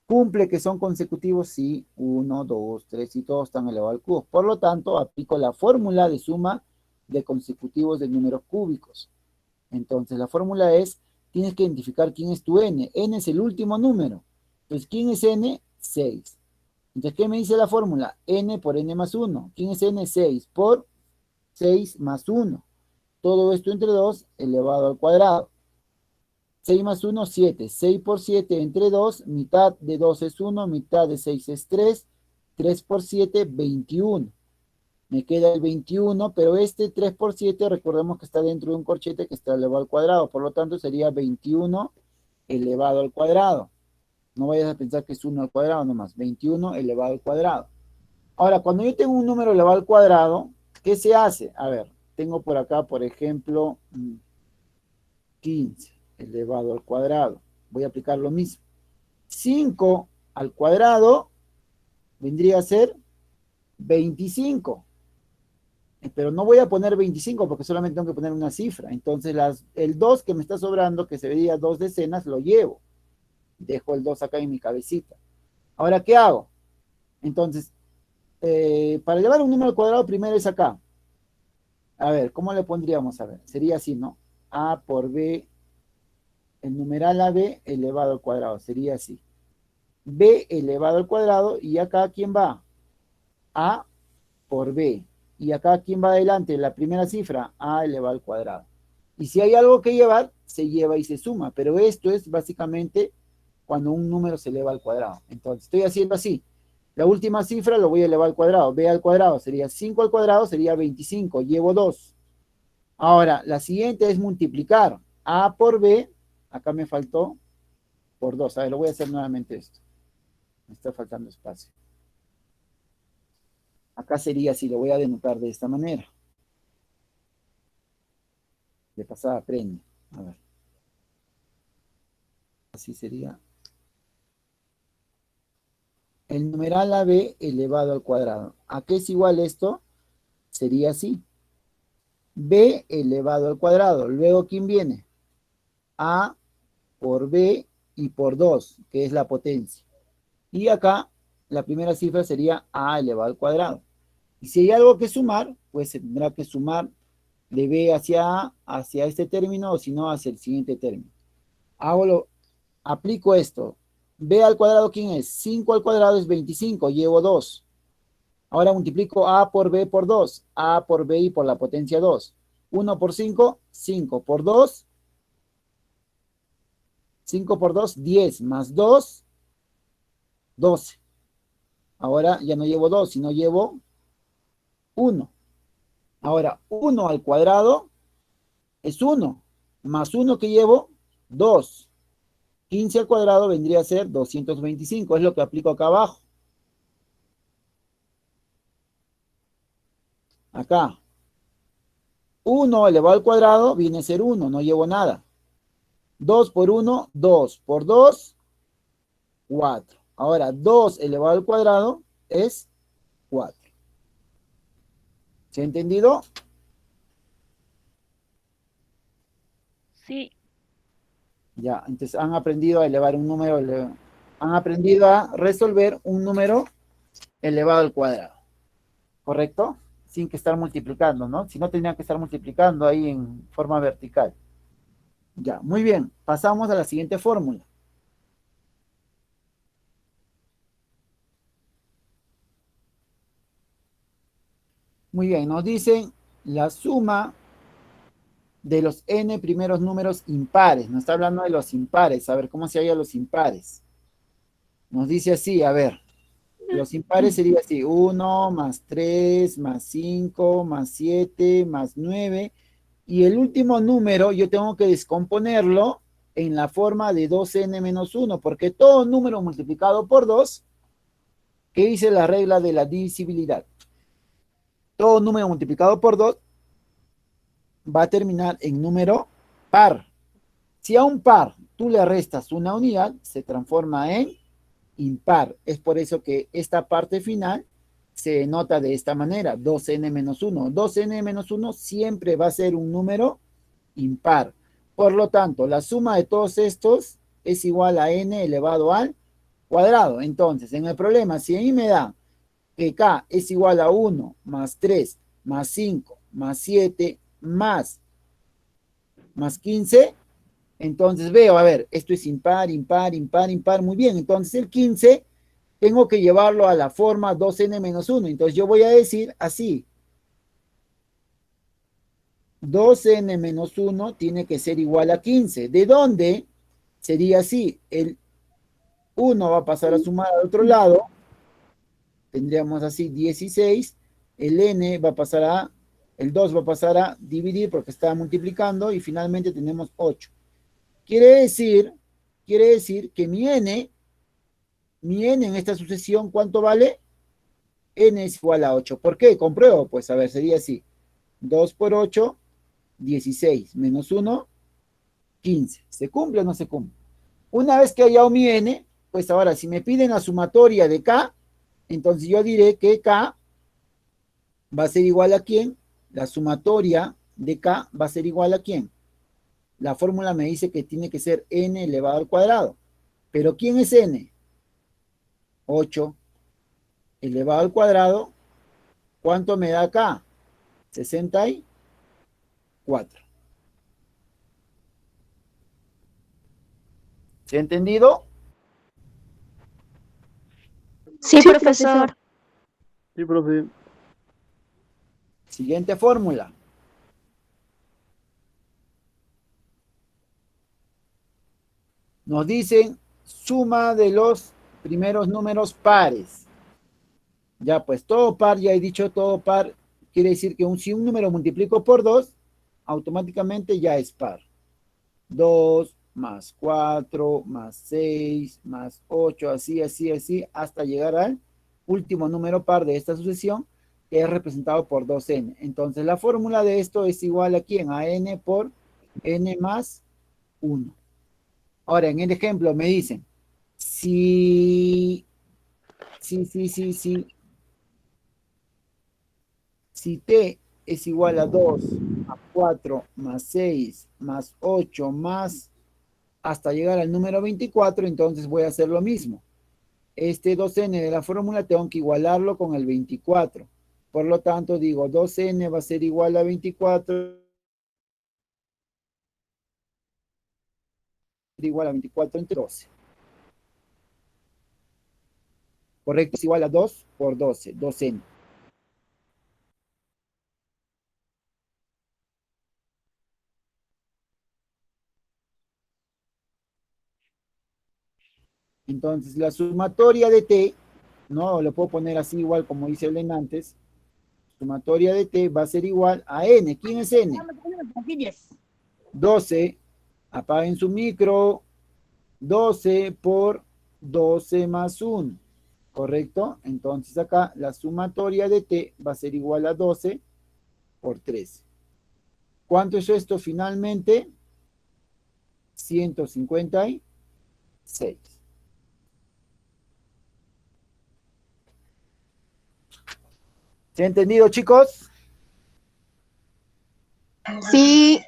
¿Cumple que son consecutivos? Sí, 1, 2, 3 y todos están elevados al cubo. Por lo tanto, aplico la fórmula de suma de consecutivos de números cúbicos. Entonces, la fórmula es, tienes que identificar quién es tu n. N es el último número. Entonces, ¿quién es n? 6. Entonces, ¿qué me dice la fórmula? N por n más 1. ¿Quién es n? 6 por 6 más 1. Todo esto entre 2 elevado al cuadrado. 6 más 1, 7. 6 por 7 entre 2, mitad de 2 es 1, mitad de 6 es 3. 3 por 7, 21. Me queda el 21, pero este 3 por 7, recordemos que está dentro de un corchete que está elevado al cuadrado. Por lo tanto, sería 21 elevado al cuadrado. No vayas a pensar que es 1 al cuadrado nomás. 21 elevado al cuadrado. Ahora, cuando yo tengo un número elevado al cuadrado, ¿qué se hace? A ver, tengo por acá, por ejemplo, 15 elevado al cuadrado. Voy a aplicar lo mismo. 5 al cuadrado vendría a ser 25. Pero no voy a poner 25 porque solamente tengo que poner una cifra. Entonces el 2 que me está sobrando, que se vería 2 decenas, lo llevo. Dejo el 2 acá en mi cabecita. Ahora, ¿qué hago? Entonces, para elevar un número al cuadrado, primero es acá. A ver, ¿cómo le pondríamos? A ver, sería así, ¿no? A por B, el numeral AB elevado al cuadrado. Sería así. B elevado al cuadrado, y acá, ¿quién va? A por B. Y acá, ¿quién va adelante? La primera cifra, A elevado al cuadrado. Y si hay algo que llevar, se lleva y se suma. Pero esto es básicamente cuando un número se eleva al cuadrado. Entonces, estoy haciendo así. La última cifra lo voy a elevar al cuadrado. B al cuadrado sería 5 al cuadrado, sería 25. Llevo 2. Ahora, la siguiente es multiplicar A por B. Acá me faltó por 2. A ver, lo voy a hacer nuevamente esto. Me está faltando espacio. Acá sería así, lo voy a denotar de esta manera. De pasada aprende. A ver. Así sería. El numeral AB elevado al cuadrado. ¿A qué es igual esto? Sería así. B elevado al cuadrado. Luego, ¿quién viene? A por B y por 2, que es la potencia. Y acá, la primera cifra sería A elevado al cuadrado. Y si hay algo que sumar, pues se tendrá que sumar de B hacia A, hacia este término, o si no, hacia el siguiente término. Aplico esto. B al cuadrado, ¿quién es? 5 al cuadrado es 25, llevo 2. Ahora multiplico A por B por 2, A por B y por la potencia 2. 1 por 5, 5 por 2, 5 por 2, 10 más 2, 12. Ahora ya no llevo 2, sino llevo 1. Ahora, 1 al cuadrado es 1, más 1 que llevo, 2. 15 al cuadrado vendría a ser 225, es lo que aplico acá abajo. Acá, 1 elevado al cuadrado viene a ser 1, no llevo nada. 2 por 1, 2 por 2, 4. Ahora, 2 elevado al cuadrado es 4. ¿Se ha entendido? Sí. Ya, entonces han aprendido a elevar un número, han aprendido a resolver un número elevado al cuadrado. ¿Correcto? Sin que estar multiplicando, ¿no? Si no, tendrían que estar multiplicando ahí en forma vertical. Ya, muy bien. Pasamos a la siguiente fórmula. Muy bien, nos dicen la suma de los n primeros números impares. Nos está hablando de los impares. A ver, ¿cómo se halla los impares? Nos dice así, a ver. Los impares sería así, 1 más 3 más 5 más 7 más 9. Y el último número yo tengo que descomponerlo en la forma de 2n menos 1, porque todo número multiplicado por 2, ¿qué dice la regla de la divisibilidad? Todo número multiplicado por 2 va a terminar en número par. Si a un par tú le restas una unidad, se transforma en impar. Es por eso que esta parte final se nota de esta manera, 2n menos 1. 2n menos 1 siempre va a ser un número impar. Por lo tanto, la suma de todos estos es igual a n elevado al cuadrado. Entonces, en el problema, si a mí me da que k es igual a 1 más 3 más 5 más 7 más 15, entonces veo, a ver, esto es impar, impar, impar, impar, muy bien. Entonces el 15 tengo que llevarlo a la forma 2n menos 1. Entonces yo voy a decir así. 2n menos 1 tiene que ser igual a 15. ¿De dónde? Sería así. El 1 va a pasar a sumar al otro lado. Tendríamos así 16. El n va a pasar a, el 2 va a pasar a dividir porque está multiplicando y finalmente tenemos 8. Quiere decir que mi n en esta sucesión, ¿cuánto vale? N es igual a 8. ¿Por qué? Compruebo. Pues a ver, sería así. 2 por 8, 16. Menos 1, 15. ¿Se cumple o no se cumple? Una vez que haya mi n, pues ahora, si me piden la sumatoria de k, entonces yo diré que k va a ser igual a ¿quién? La sumatoria de k va a ser igual a ¿quién? La fórmula me dice que tiene que ser n elevado al cuadrado. ¿Pero quién es n? 8 elevado al cuadrado. ¿Cuánto me da acá? 64. ¿Se ha entendido? Sí, profesor. Sí, profe. Siguiente fórmula. Nos dicen suma de los primeros números pares. Ya, pues todo par, ya he dicho todo par, quiere decir que si un número multiplico por 2, automáticamente ya es par. 2 más 4 más 6 más 8, así, así, así, hasta llegar al último número par de esta sucesión, que es representado por 2n. Entonces, la fórmula de esto es igual a ¿quién? A n por n más 1. Ahora, en el ejemplo me dicen, si t es igual a 2, más 4, más 6, más 8, más hasta llegar al número 24, entonces voy a hacer lo mismo. Este 2n de la fórmula tengo que igualarlo con el 24. Por lo tanto, digo 2n va a ser igual a 24, igual a 24 entre 12. Correcto, es igual a 2 por 12, 2n. Entonces, la sumatoria de t, no lo puedo poner así igual como dice Belén antes, sumatoria de t va a ser igual a n. ¿Quién es n? 12, apaguen su micro, 12 por 12 más 1, ¿correcto? Entonces acá la sumatoria de t va a ser igual a 12 por 13. ¿Cuánto es esto finalmente? 156. ¿Se ha entendido, chicos? Sí,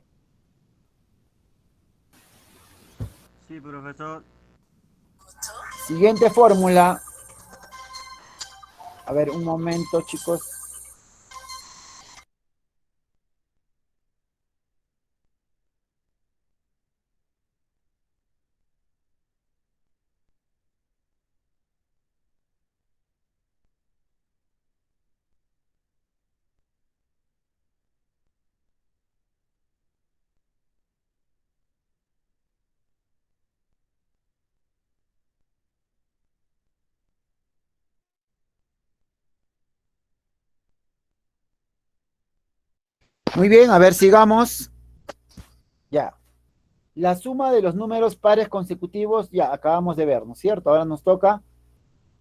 Sí, profesor. Siguiente fórmula. A ver, un momento, chicos. Muy bien, a ver, sigamos. Ya. La suma de los números pares consecutivos, ya acabamos de ver, ¿no es cierto? Ahora nos toca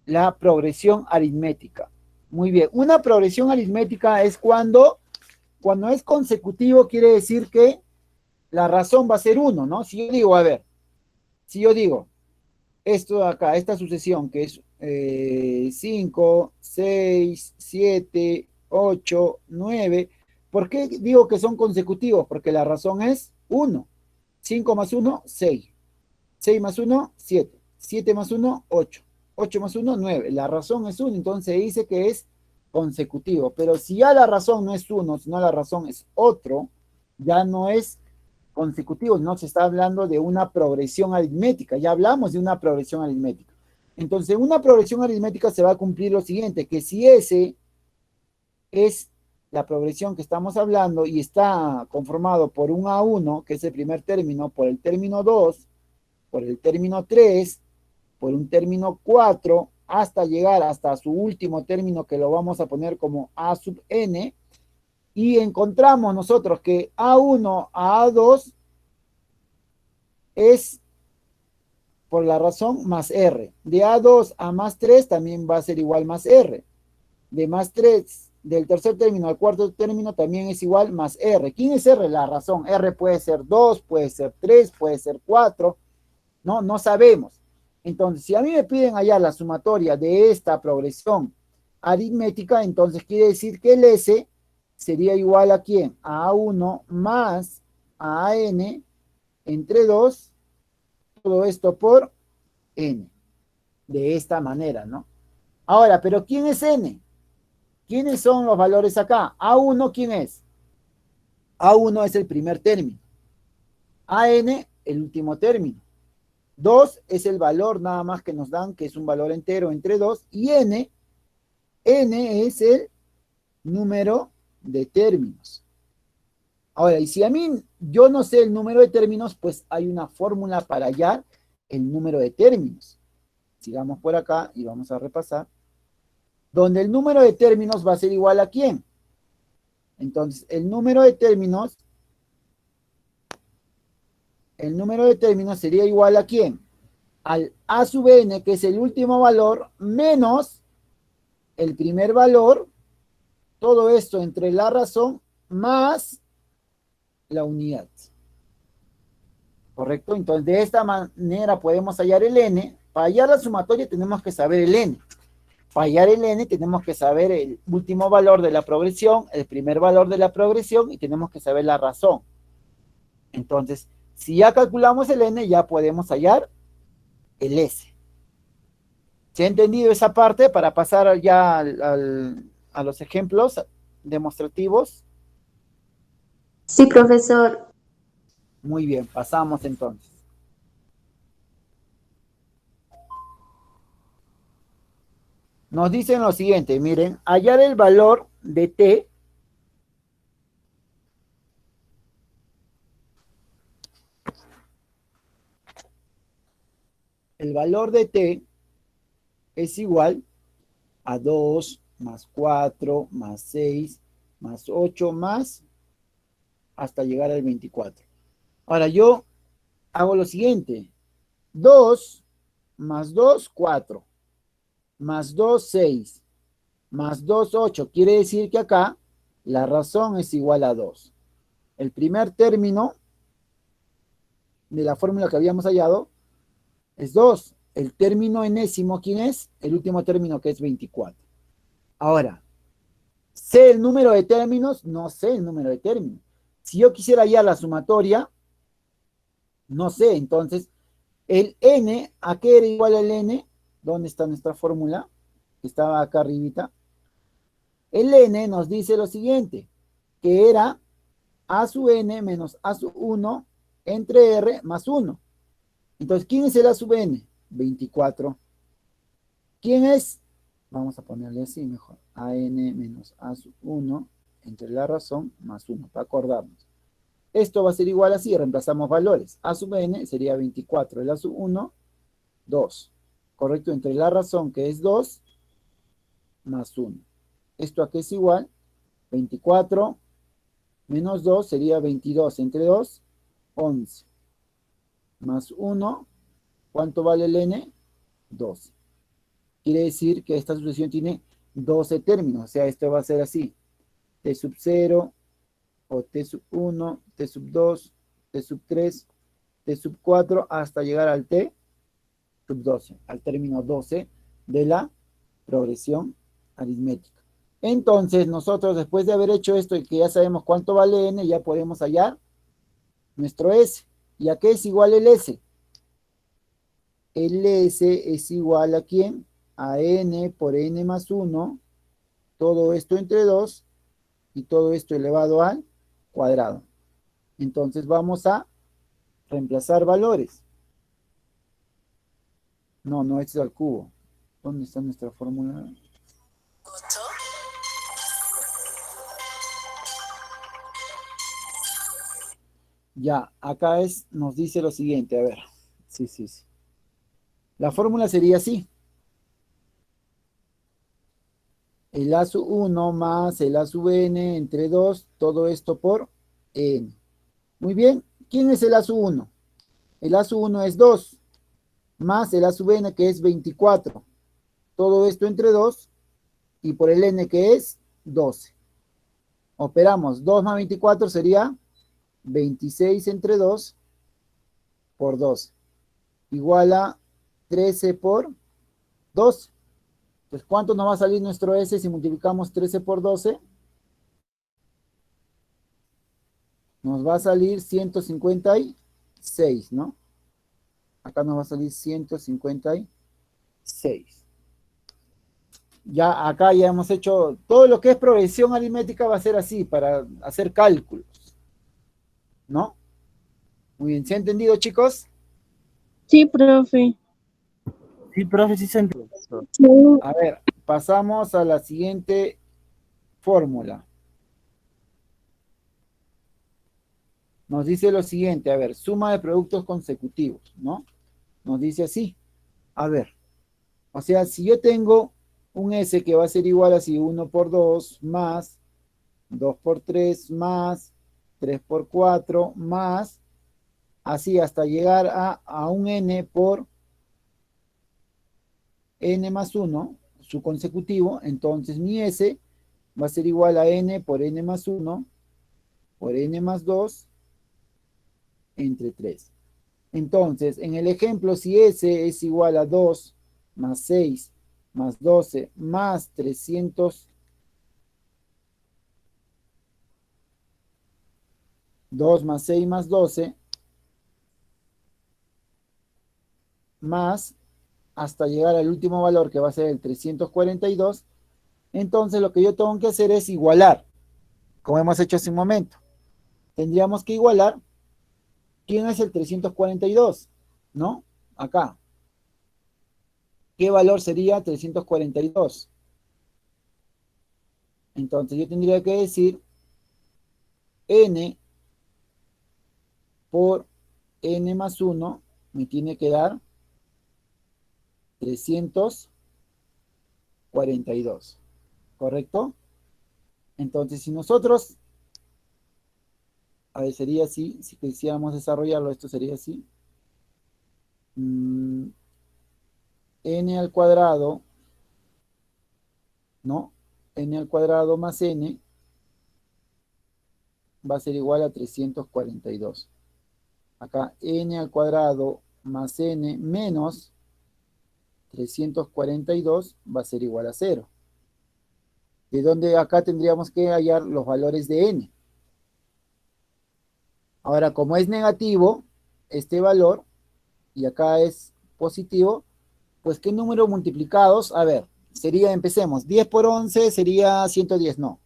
la progresión aritmética. Muy bien. Una progresión aritmética es cuando es consecutivo, quiere decir que la razón va a ser 1, ¿no? Si yo digo, a ver, si yo digo, esto de acá, esta sucesión que es 5, 6, 7, 8, 9. ¿Por qué digo que son consecutivos? Porque la razón es 1. 5 más 1, 6. 6 más 1, 7. 7 más 1, 8. 8 más 1, 9. La razón es 1, entonces dice que es consecutivo. Pero si ya la razón no es 1, sino la razón es otro, ya no es consecutivo, no se está hablando de una progresión aritmética, ya hablamos de una progresión aritmética. Entonces, una progresión aritmética se va a cumplir lo siguiente, que si ese es la progresión que estamos hablando y está conformado por un A1, que es el primer término, por el término 2, por el término 3, por un término 4, hasta llegar hasta su último término que lo vamos a poner como A sub n, y encontramos nosotros que A1 a A2 es por la razón más R. De A2 a más 3 también va a ser igual más R. De más 3, del tercer término al cuarto término también es igual más R. ¿Quién es R? La razón. R puede ser 2, puede ser 3, puede ser 4. No sabemos. Entonces, si a mí me piden allá la sumatoria de esta progresión aritmética, entonces quiere decir que el S sería igual a ¿quién? A A1 más a N entre 2, todo esto por N. De esta manera, ¿no? Ahora, ¿pero quién es N? ¿Quiénes son los valores acá? A1, ¿quién es? A1 es el primer término. AN, el último término. 2 es el valor nada más que nos dan, que es un valor entero entre 2. Y N es el número de términos. Ahora, y si a mí yo no sé el número de términos, pues hay una fórmula para hallar el número de términos. Sigamos por acá y vamos a repasar. Donde el número de términos va a ser igual a ¿quién? Entonces, el número de términos sería igual a ¿quién? Al a sub n, que es el último valor, menos el primer valor, todo esto entre la razón, más la unidad. ¿Correcto? Entonces, de esta manera podemos hallar el n. Para hallar la sumatoria tenemos que saber el n. Para hallar el n tenemos que saber el último valor de la progresión, el primer valor de la progresión, y tenemos que saber la razón. Entonces, si ya calculamos el n, ya podemos hallar el s. ¿Se ha entendido esa parte para pasar ya a los ejemplos demostrativos? Sí, profesor. Muy bien, pasamos entonces. Nos dicen lo siguiente, miren, hallar el valor de t es igual a 2 más 4 más 6 más 8 más hasta llegar al 24. Ahora yo hago lo siguiente, 2 más 2, 4, más 2, 6, más 2, 8. Quiere decir que acá la razón es igual a 2. El primer término de la fórmula que habíamos hallado es 2. El término enésimo, ¿quién es? El último término, que es 24. Ahora, ¿sé el número de términos? No sé el número de términos. Si yo quisiera hallar la sumatoria, no sé. Entonces, el n, ¿a qué era igual el n? ¿Dónde está nuestra fórmula? Estaba acá arribita. El n nos dice lo siguiente, que era a sub n menos a sub 1 entre r más 1. Entonces, ¿quién es el a sub n? 24. ¿Quién es? Vamos a ponerle así mejor. A n menos a sub 1 entre la razón más 1, para acordarnos. Esto va a ser igual así, reemplazamos valores. A sub n sería 24, el a sub 1, 2. ¿Correcto? Entre la razón, que es 2, más 1. ¿Esto a qué es igual? 24 menos 2 sería 22. Entre 2, 11. Más 1, ¿cuánto vale el n? 12. Quiere decir que esta sucesión tiene 12 términos. O sea, esto va a ser así. T sub 0, o T sub 1, T sub 2, T sub 3, T sub 4, hasta llegar al T sub 12, al término 12 de la progresión aritmética. Entonces, nosotros después de haber hecho esto y que ya sabemos cuánto vale n, ya podemos hallar nuestro s. ¿Y a qué es igual el s? El s es igual a ¿quién? A n por n más 1, todo esto entre 2, y todo esto elevado al cuadrado. Entonces vamos a reemplazar valores. No, no, este es al cubo. ¿Dónde está nuestra fórmula? Ya, acá nos dice lo siguiente, a ver. Sí. La fórmula sería así. El a sub 1 más el a sub n entre 2, todo esto por n. Muy bien, ¿quién es el a sub 1? El a sub 1 es 2, más el a sub n, que es 24. Todo esto entre 2, y por el n, que es 12. Operamos, 2 más 24 sería 26 entre 2 por 12. Igual a 13 por 12. Entonces, ¿cuánto nos va a salir nuestro S si multiplicamos 13 por 12? Nos va a salir 156, ¿no? Acá nos va a salir 156. Ya acá ya hemos hecho todo lo que es progresión aritmética, va a ser así, para hacer cálculos, ¿no? Muy bien, ¿se ha entendido, chicos? Sí, profe. Sí, profe, sí se entiende. Sí. A ver, pasamos a la siguiente fórmula. Nos dice lo siguiente, a ver, suma de productos consecutivos, ¿no? Nos dice así. A ver. O sea, si yo tengo un S que va a ser igual así, 1 por 2 más 2 por 3 más 3 por 4 más, así hasta llegar a un N por N más 1, su consecutivo, entonces mi S va a ser igual a N por N más 1 por N más 2 entre 3. Entonces, en el ejemplo, si S es igual a 2 más 6 más 12 más 300, 2 más 6 más 12, más hasta llegar al último valor que va a ser el 342, entonces lo que yo tengo que hacer es igualar, como hemos hecho hace un momento. Tendríamos que igualar, ¿quién es el 342? ¿No? Acá. ¿Qué valor sería 342? Entonces yo tendría que decir N por N más 1 me tiene que dar 342. ¿Correcto? Entonces, si nosotros, a ver, sería así, si quisiéramos desarrollarlo, esto sería así. N al cuadrado, ¿no? N al cuadrado más N va a ser igual a 342. Acá N al cuadrado más N menos 342 va a ser igual a 0. De donde acá tendríamos que hallar los valores de N. Ahora, como es negativo este valor, y acá es positivo, pues ¿qué número multiplicados? A ver, sería, empecemos, 10 por 11 sería 110, no.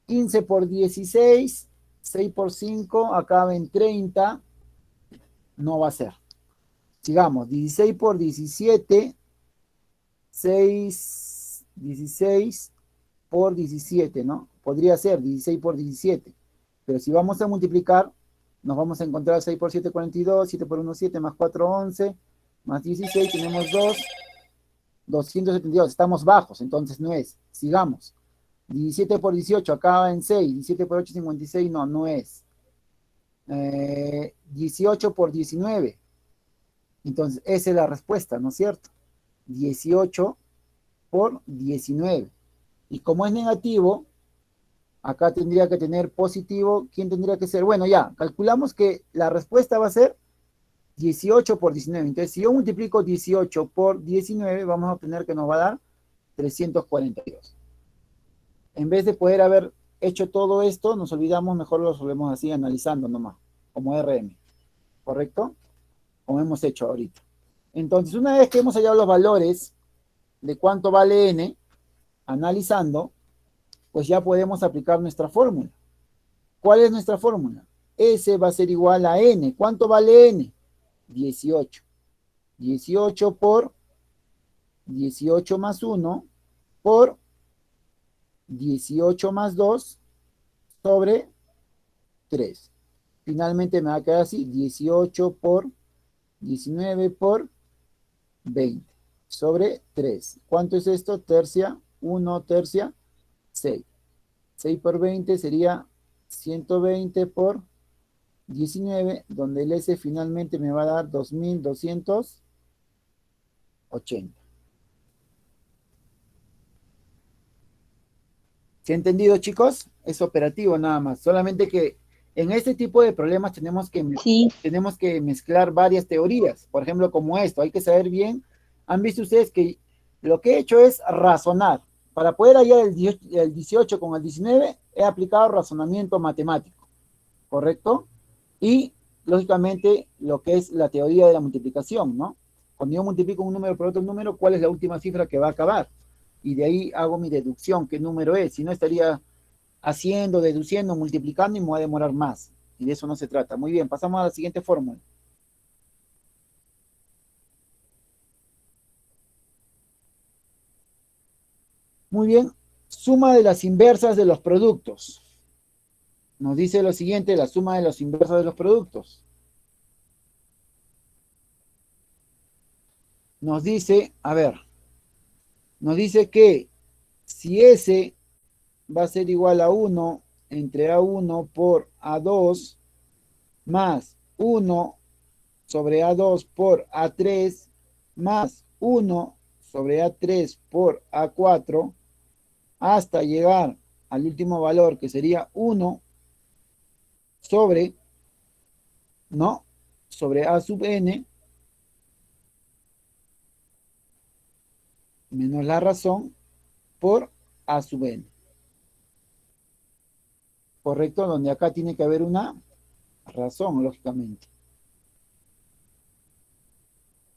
15 por 16, 6 por 5, acaba en 30, no va a ser. Sigamos, 16 por 17, 16 por 17, ¿no? Podría ser 16 por 17, pero si vamos a multiplicar, nos vamos a encontrar 6 por 7, 42, 7 por 1, 7, más 4, 11, más 16, tenemos 272, estamos bajos, entonces no es. Sigamos. 17 por 18 acaba en 6, 17 por 8, 56, no, no es. 18 por 19, entonces esa es la respuesta, ¿no es cierto? 18 por 19. Y como es negativo, acá tendría que tener positivo. ¿Quién tendría que ser? Bueno, ya, calculamos que la respuesta va a ser 18 por 19. Entonces, si yo multiplico 18 por 19, vamos a obtener que nos va a dar 342. En vez de poder haber hecho todo esto, nos olvidamos, mejor lo resolvemos así, analizando nomás, como RM. ¿Correcto? Como hemos hecho ahorita. Entonces, una vez que hemos hallado los valores de cuánto vale N, analizando, pues ya podemos aplicar nuestra fórmula. ¿Cuál es nuestra fórmula? S va a ser igual a N. ¿Cuánto vale N? 18. 18 por 18 más 1 por 18 más 2 sobre 3. Finalmente me va a quedar así, 18 por 19 por 20 sobre 3. ¿Cuánto es esto? Tercia, 1 tercia, 6. 6 por 20 sería 120 por 19, donde el S finalmente me va a dar 2280. ¿Se ha entendido, chicos? Es operativo nada más. Solamente que en este tipo de problemas tenemos que mezclar varias teorías. Por ejemplo, como esto, hay que saber bien. Han visto ustedes que lo que he hecho es razonar. Para poder hallar el 18 con el 19, he aplicado razonamiento matemático. ¿Correcto? Y, lógicamente, lo que es la teoría de la multiplicación, ¿no? Cuando yo multiplico un número por otro número, ¿cuál es la última cifra que va a acabar? Y de ahí hago mi deducción, qué número es. Si no, estaría haciendo, deduciendo, multiplicando y me voy a demorar más. Y de eso no se trata. Muy bien, pasamos a la siguiente fórmula. Muy bien, suma de las inversas de los productos. Nos dice lo siguiente, la suma de los inversos de los productos. nos dice, a ver, nos dice que si S va a ser igual a 1 entre A1 por A2 más 1 sobre A2 por A3 más 1 sobre A3 por A4 hasta llegar al último valor que sería 1 sobre, ¿no? Sobre A sub n menos la razón por A sub n. ¿Correcto? Donde acá tiene que haber una razón, lógicamente.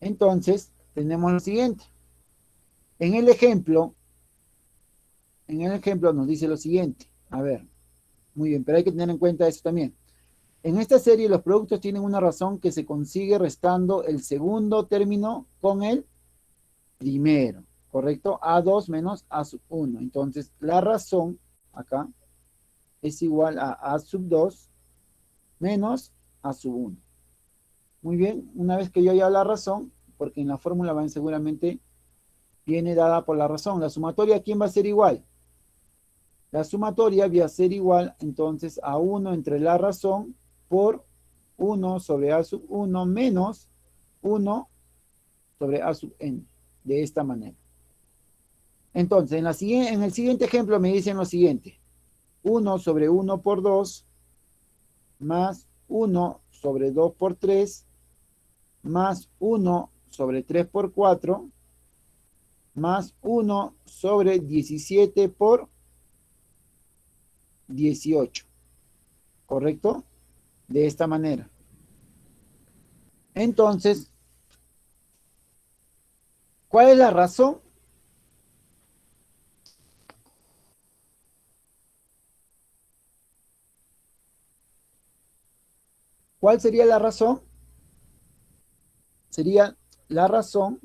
Entonces, tenemos lo siguiente. En el ejemplo nos dice lo siguiente. A ver, muy bien, pero hay que tener en cuenta eso también. En esta serie los productos tienen una razón que se consigue restando el segundo término con el primero, ¿correcto? A2 menos A sub 1. Entonces, la razón acá es igual a A sub 2 menos A sub 1. Muy bien, una vez que yo haya la razón, porque en la fórmula van seguramente viene dada por la razón. La sumatoria, ¿a quién va a ser igual? La sumatoria va a ser igual entonces a 1 entre la razón por 1 sobre A sub 1 menos 1 sobre A sub n. De esta manera. Entonces, en el siguiente ejemplo me dicen lo siguiente. 1 sobre 1 por 2 más 1 sobre 2 por 3 más 1 sobre 3 por 4 más 1 sobre 17 por 18. ¿Correcto? De esta manera. Entonces, ¿cuál es la razón? ¿Cuál sería la razón? Sería la razón,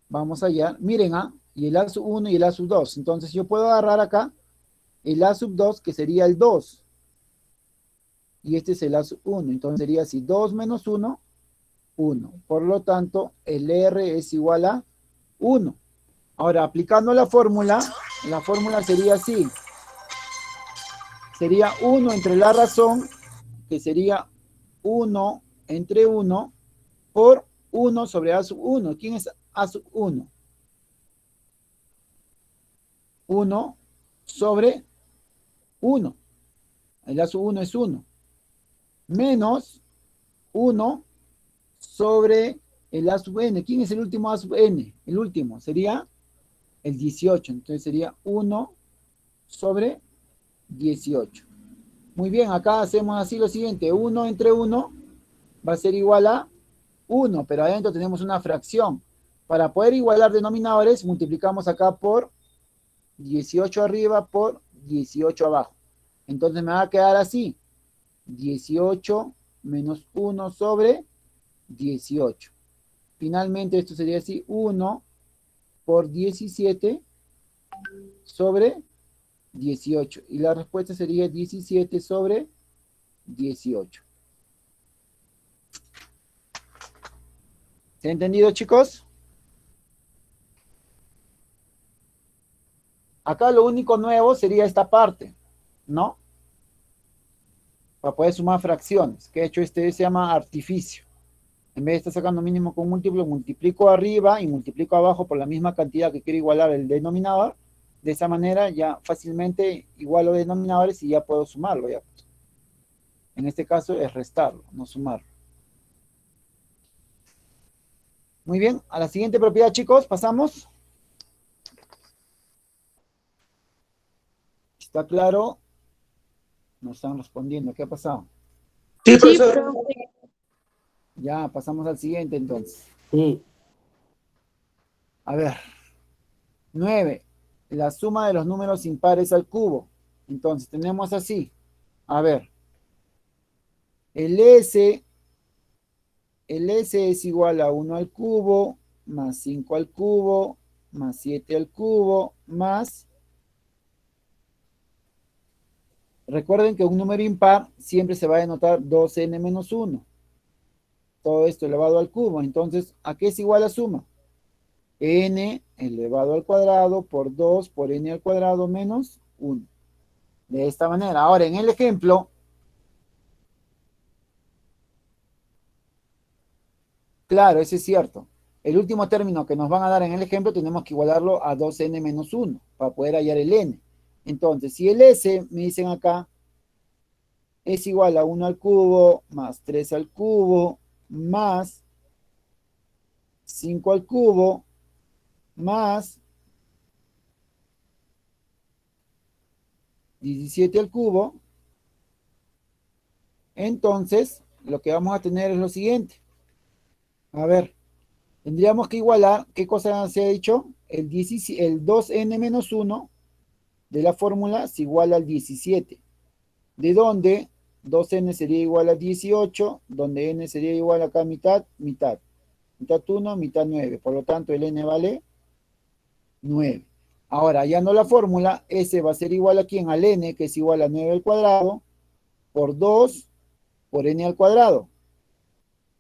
vamos allá, miren, y el A sub 1 y el A sub 2. Entonces yo puedo agarrar acá el A sub 2, que sería el 2. Y este es el A sub 1. Entonces sería así, 2 menos 1, 1. Por lo tanto, el R es igual a 1. Ahora, aplicando la fórmula sería así. Sería 1 entre la razón, que sería 1 entre 1, por 1 sobre A sub 1. ¿Quién es A sub 1? 1 sobre 1. El A sub 1 es 1. Menos 1 sobre el A sub n. ¿Quién es el último A sub n? El último sería el 18. Entonces sería 1 sobre 18. Muy bien, acá hacemos así lo siguiente. 1 entre 1 va a ser igual a 1, pero adentro tenemos una fracción. Para poder igualar denominadores, multiplicamos acá por 18 arriba por 18 abajo. Entonces me va a quedar así. 18 menos 1 sobre 18. Finalmente esto sería así. 1 por 17 sobre 18. Y la respuesta sería 17 sobre 18. ¿Se ha entendido, chicos? Acá lo único nuevo sería esta parte, ¿no? Para poder sumar fracciones, que de hecho este se llama artificio. En vez de estar sacando mínimo con múltiplo, multiplico arriba y multiplico abajo por la misma cantidad que quiero igualar el denominador. De esa manera ya fácilmente igualo denominadores y ya puedo sumarlo. Ya. En este caso es restarlo, no sumarlo. Muy bien, a la siguiente propiedad, chicos, pasamos. ¿Está claro? No están respondiendo. ¿Qué ha pasado? Sí, profe. Ya, pasamos al siguiente entonces. Sí. A ver. 9. La suma de los números impares al cubo. Entonces, tenemos así. A ver. El S es igual a 1 al cubo, más 5 al cubo, más 7 al cubo, más... Recuerden que un número impar siempre se va a denotar 2n menos 1. todo esto elevado al cubo. Entonces, ¿a qué es igual la suma? N elevado al cuadrado por 2 por n al cuadrado menos 1. De esta manera. Ahora, en el ejemplo, claro, eso es cierto. El último término que nos van a dar en el ejemplo tenemos que igualarlo a 2n menos 1 para poder hallar el n. Entonces, si el s, me dicen acá, es igual a 1 al cubo más 3 al cubo más 5 al cubo más 17 al cubo, entonces lo que vamos a tener es lo siguiente. A ver, tendríamos que igualar, ¿qué cosa se ha dicho? El 2n menos 1 de la fórmula se iguala al 17. ¿De dónde? 2n sería igual a 18, donde n sería igual acá a mitad, mitad. Mitad 1, mitad 9. Por lo tanto, el n vale 9. Ahora, hallando la fórmula, S va a ser igual a ¿quién? Al n, que es igual a 9 al cuadrado, por 2 por n al cuadrado,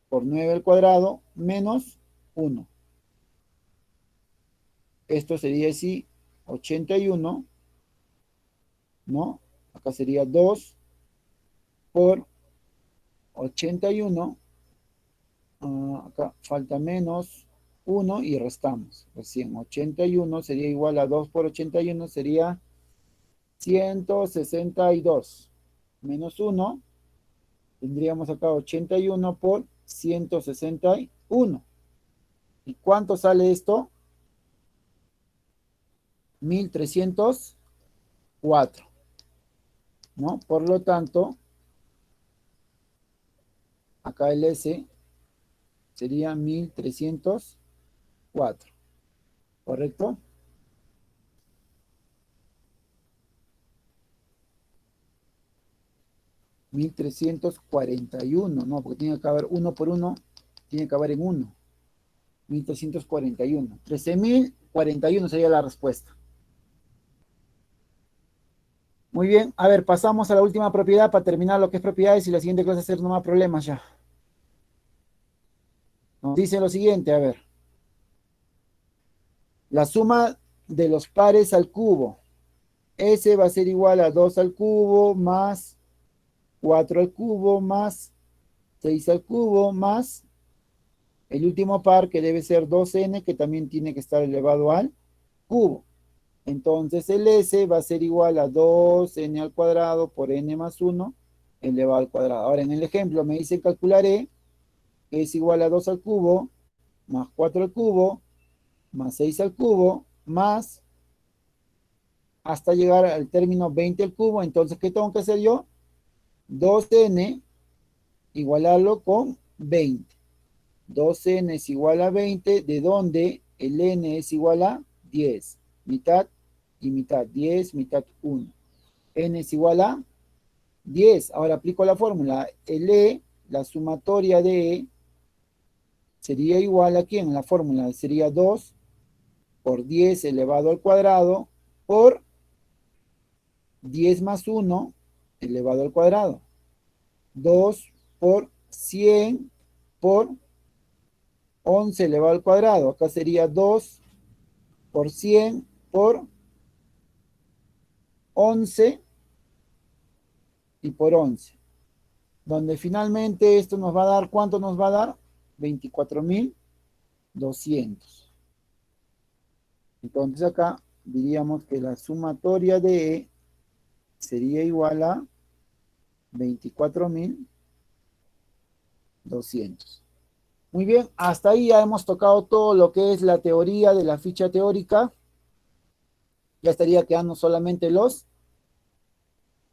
por 9 al cuadrado, menos 1. Esto sería así, 81, ¿no? Acá sería 2 por 81. Acá falta menos 1 y restamos. Recién 81 sería igual a 2 por 81, sería 162. Menos 1, tendríamos acá 81 por 161. ¿Y cuánto sale esto? 1304. ¿No? Por lo tanto, acá el S sería 1304. ¿Correcto? $1,341, no, porque tiene que haber 1 por 1, tiene que haber en 1. 1,341. 13,041 sería la respuesta. Muy bien, a ver, pasamos a la última propiedad para terminar lo que es propiedades y la siguiente clase hacer no más problemas ya. Nos dice lo siguiente, a ver. La suma de los pares al cubo. S va a ser igual a 2 al cubo más 4 al cubo más 6 al cubo más el último par que debe ser 2n, que también tiene que estar elevado al cubo. Entonces el S va a ser igual a 2n al cuadrado por n más 1 elevado al cuadrado. Ahora en el ejemplo me dice calcular E, que es igual a 2 al cubo más 4 al cubo más 6 al cubo más hasta llegar al término 20 al cubo. Entonces, ¿qué tengo que hacer yo? 2n igualarlo con 20. 2n es igual a 20, de donde el n es igual a 10. Mitad y mitad. 10, mitad 1. N es igual a 10. Ahora aplico la fórmula. El E, la sumatoria de E, sería igual a ¿quién? La fórmula sería 2 por 10 elevado al cuadrado por 10 más 1 elevado al cuadrado. 2 por 100 por 11 elevado al cuadrado. Acá sería 2 por 100 por 11 y por 11. Donde finalmente esto nos va a dar, ¿cuánto nos va a dar? 24,200. Entonces acá diríamos que la sumatoria de E sería igual a 24,200. Muy bien, hasta ahí ya hemos tocado todo lo que es la teoría de la ficha teórica. Ya estaría quedando solamente los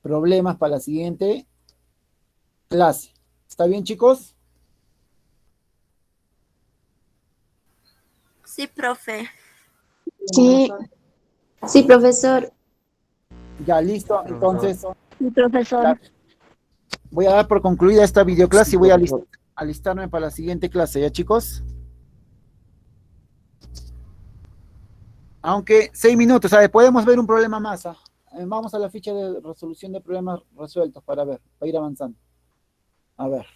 problemas para la siguiente clase. ¿Está bien, chicos? Sí, profe. Sí, sí, profesor. Ya, listo. Entonces, Mi profesor. voy a dar por concluida esta videoclase y voy a alistarme para la siguiente clase, ¿ya, chicos? Aunque 6 minutos, ¿sabes? Podemos ver un problema más. Vamos a la ficha de resolución de problemas resueltos para ver, para ir avanzando. A ver.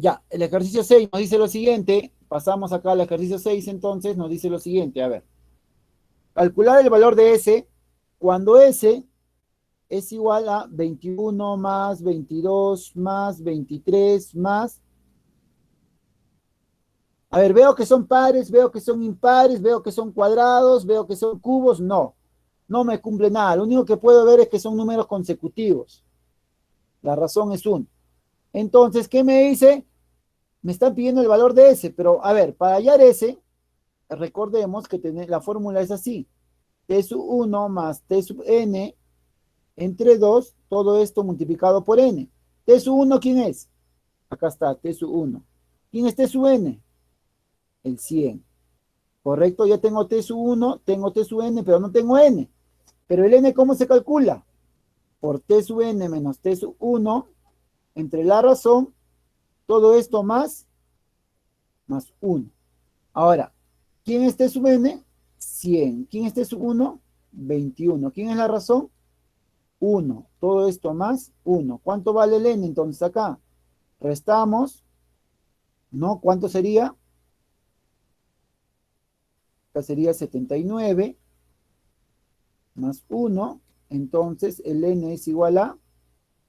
Ya, el ejercicio 6 nos dice lo siguiente. Pasamos acá al ejercicio 6, entonces nos dice lo siguiente. A ver. Calcular el valor de S cuando S es igual a 21 más 22 más 23 más... A ver, veo que son pares, veo que son impares, veo que son cuadrados, veo que son cubos. No, no me cumple nada. Lo único que puedo ver es que son números consecutivos. La razón es 1. Entonces, ¿qué me dice? Me están pidiendo el valor de S, pero a ver, para hallar S, recordemos que la fórmula es así. T sub 1 más T sub n entre 2, todo esto multiplicado por n. T sub 1, ¿quién es? Acá está, T sub 1. ¿Quién es T sub n? El 100. ¿Correcto? Ya tengo T sub 1, tengo T sub n, pero no tengo n. Pero el n, ¿cómo se calcula? Por T sub n menos T sub 1, entre la razón, todo esto más 1. Ahora, ¿quién es T sub n? 100. ¿Quién es T sub 1? 21. ¿Quién es la razón? 1. Todo esto más 1. ¿Cuánto vale el n entonces acá? Restamos. ¿No? ¿Cuánto sería? Acá sería 79 más 1. Entonces el n es igual a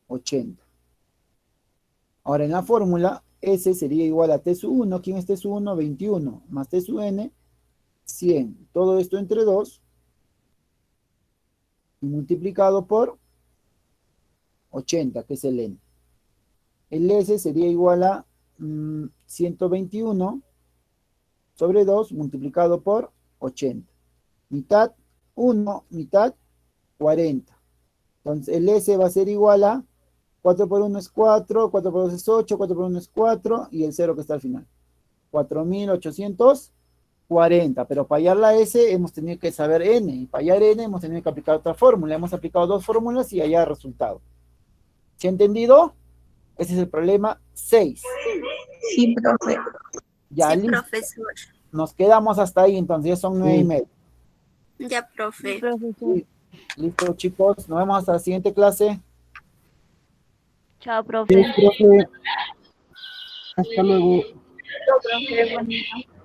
80. Ahora en la fórmula, S sería igual a T sub 1. ¿Quién es T sub 1? 21. Más T sub n, 100. Todo esto entre 2. Y multiplicado por 80, que es el n. El S sería igual a 121 sobre 2 multiplicado por 80. Mitad 1, mitad 40. Entonces el S va a ser igual a 4 por 1 es 4, 4 por 2 es 8, 4 por 1 es 4 y el 0 que está al final. 4.840. Pero para hallar la S hemos tenido que saber n. Y para hallar n hemos tenido que aplicar otra fórmula. Hemos aplicado 2 fórmulas y hallar el resultado. ¿Se ha entendido? Ese es el problema 6. Sí, profe. Ya, Sí, listo. profesor. Nos quedamos hasta ahí, entonces ya son 9:30. Ya, profe. Profesor. Sí. Listo, chicos. Nos vemos hasta la siguiente clase. Chao, Sí, profe. profe. Hasta luego. Profe, bonito.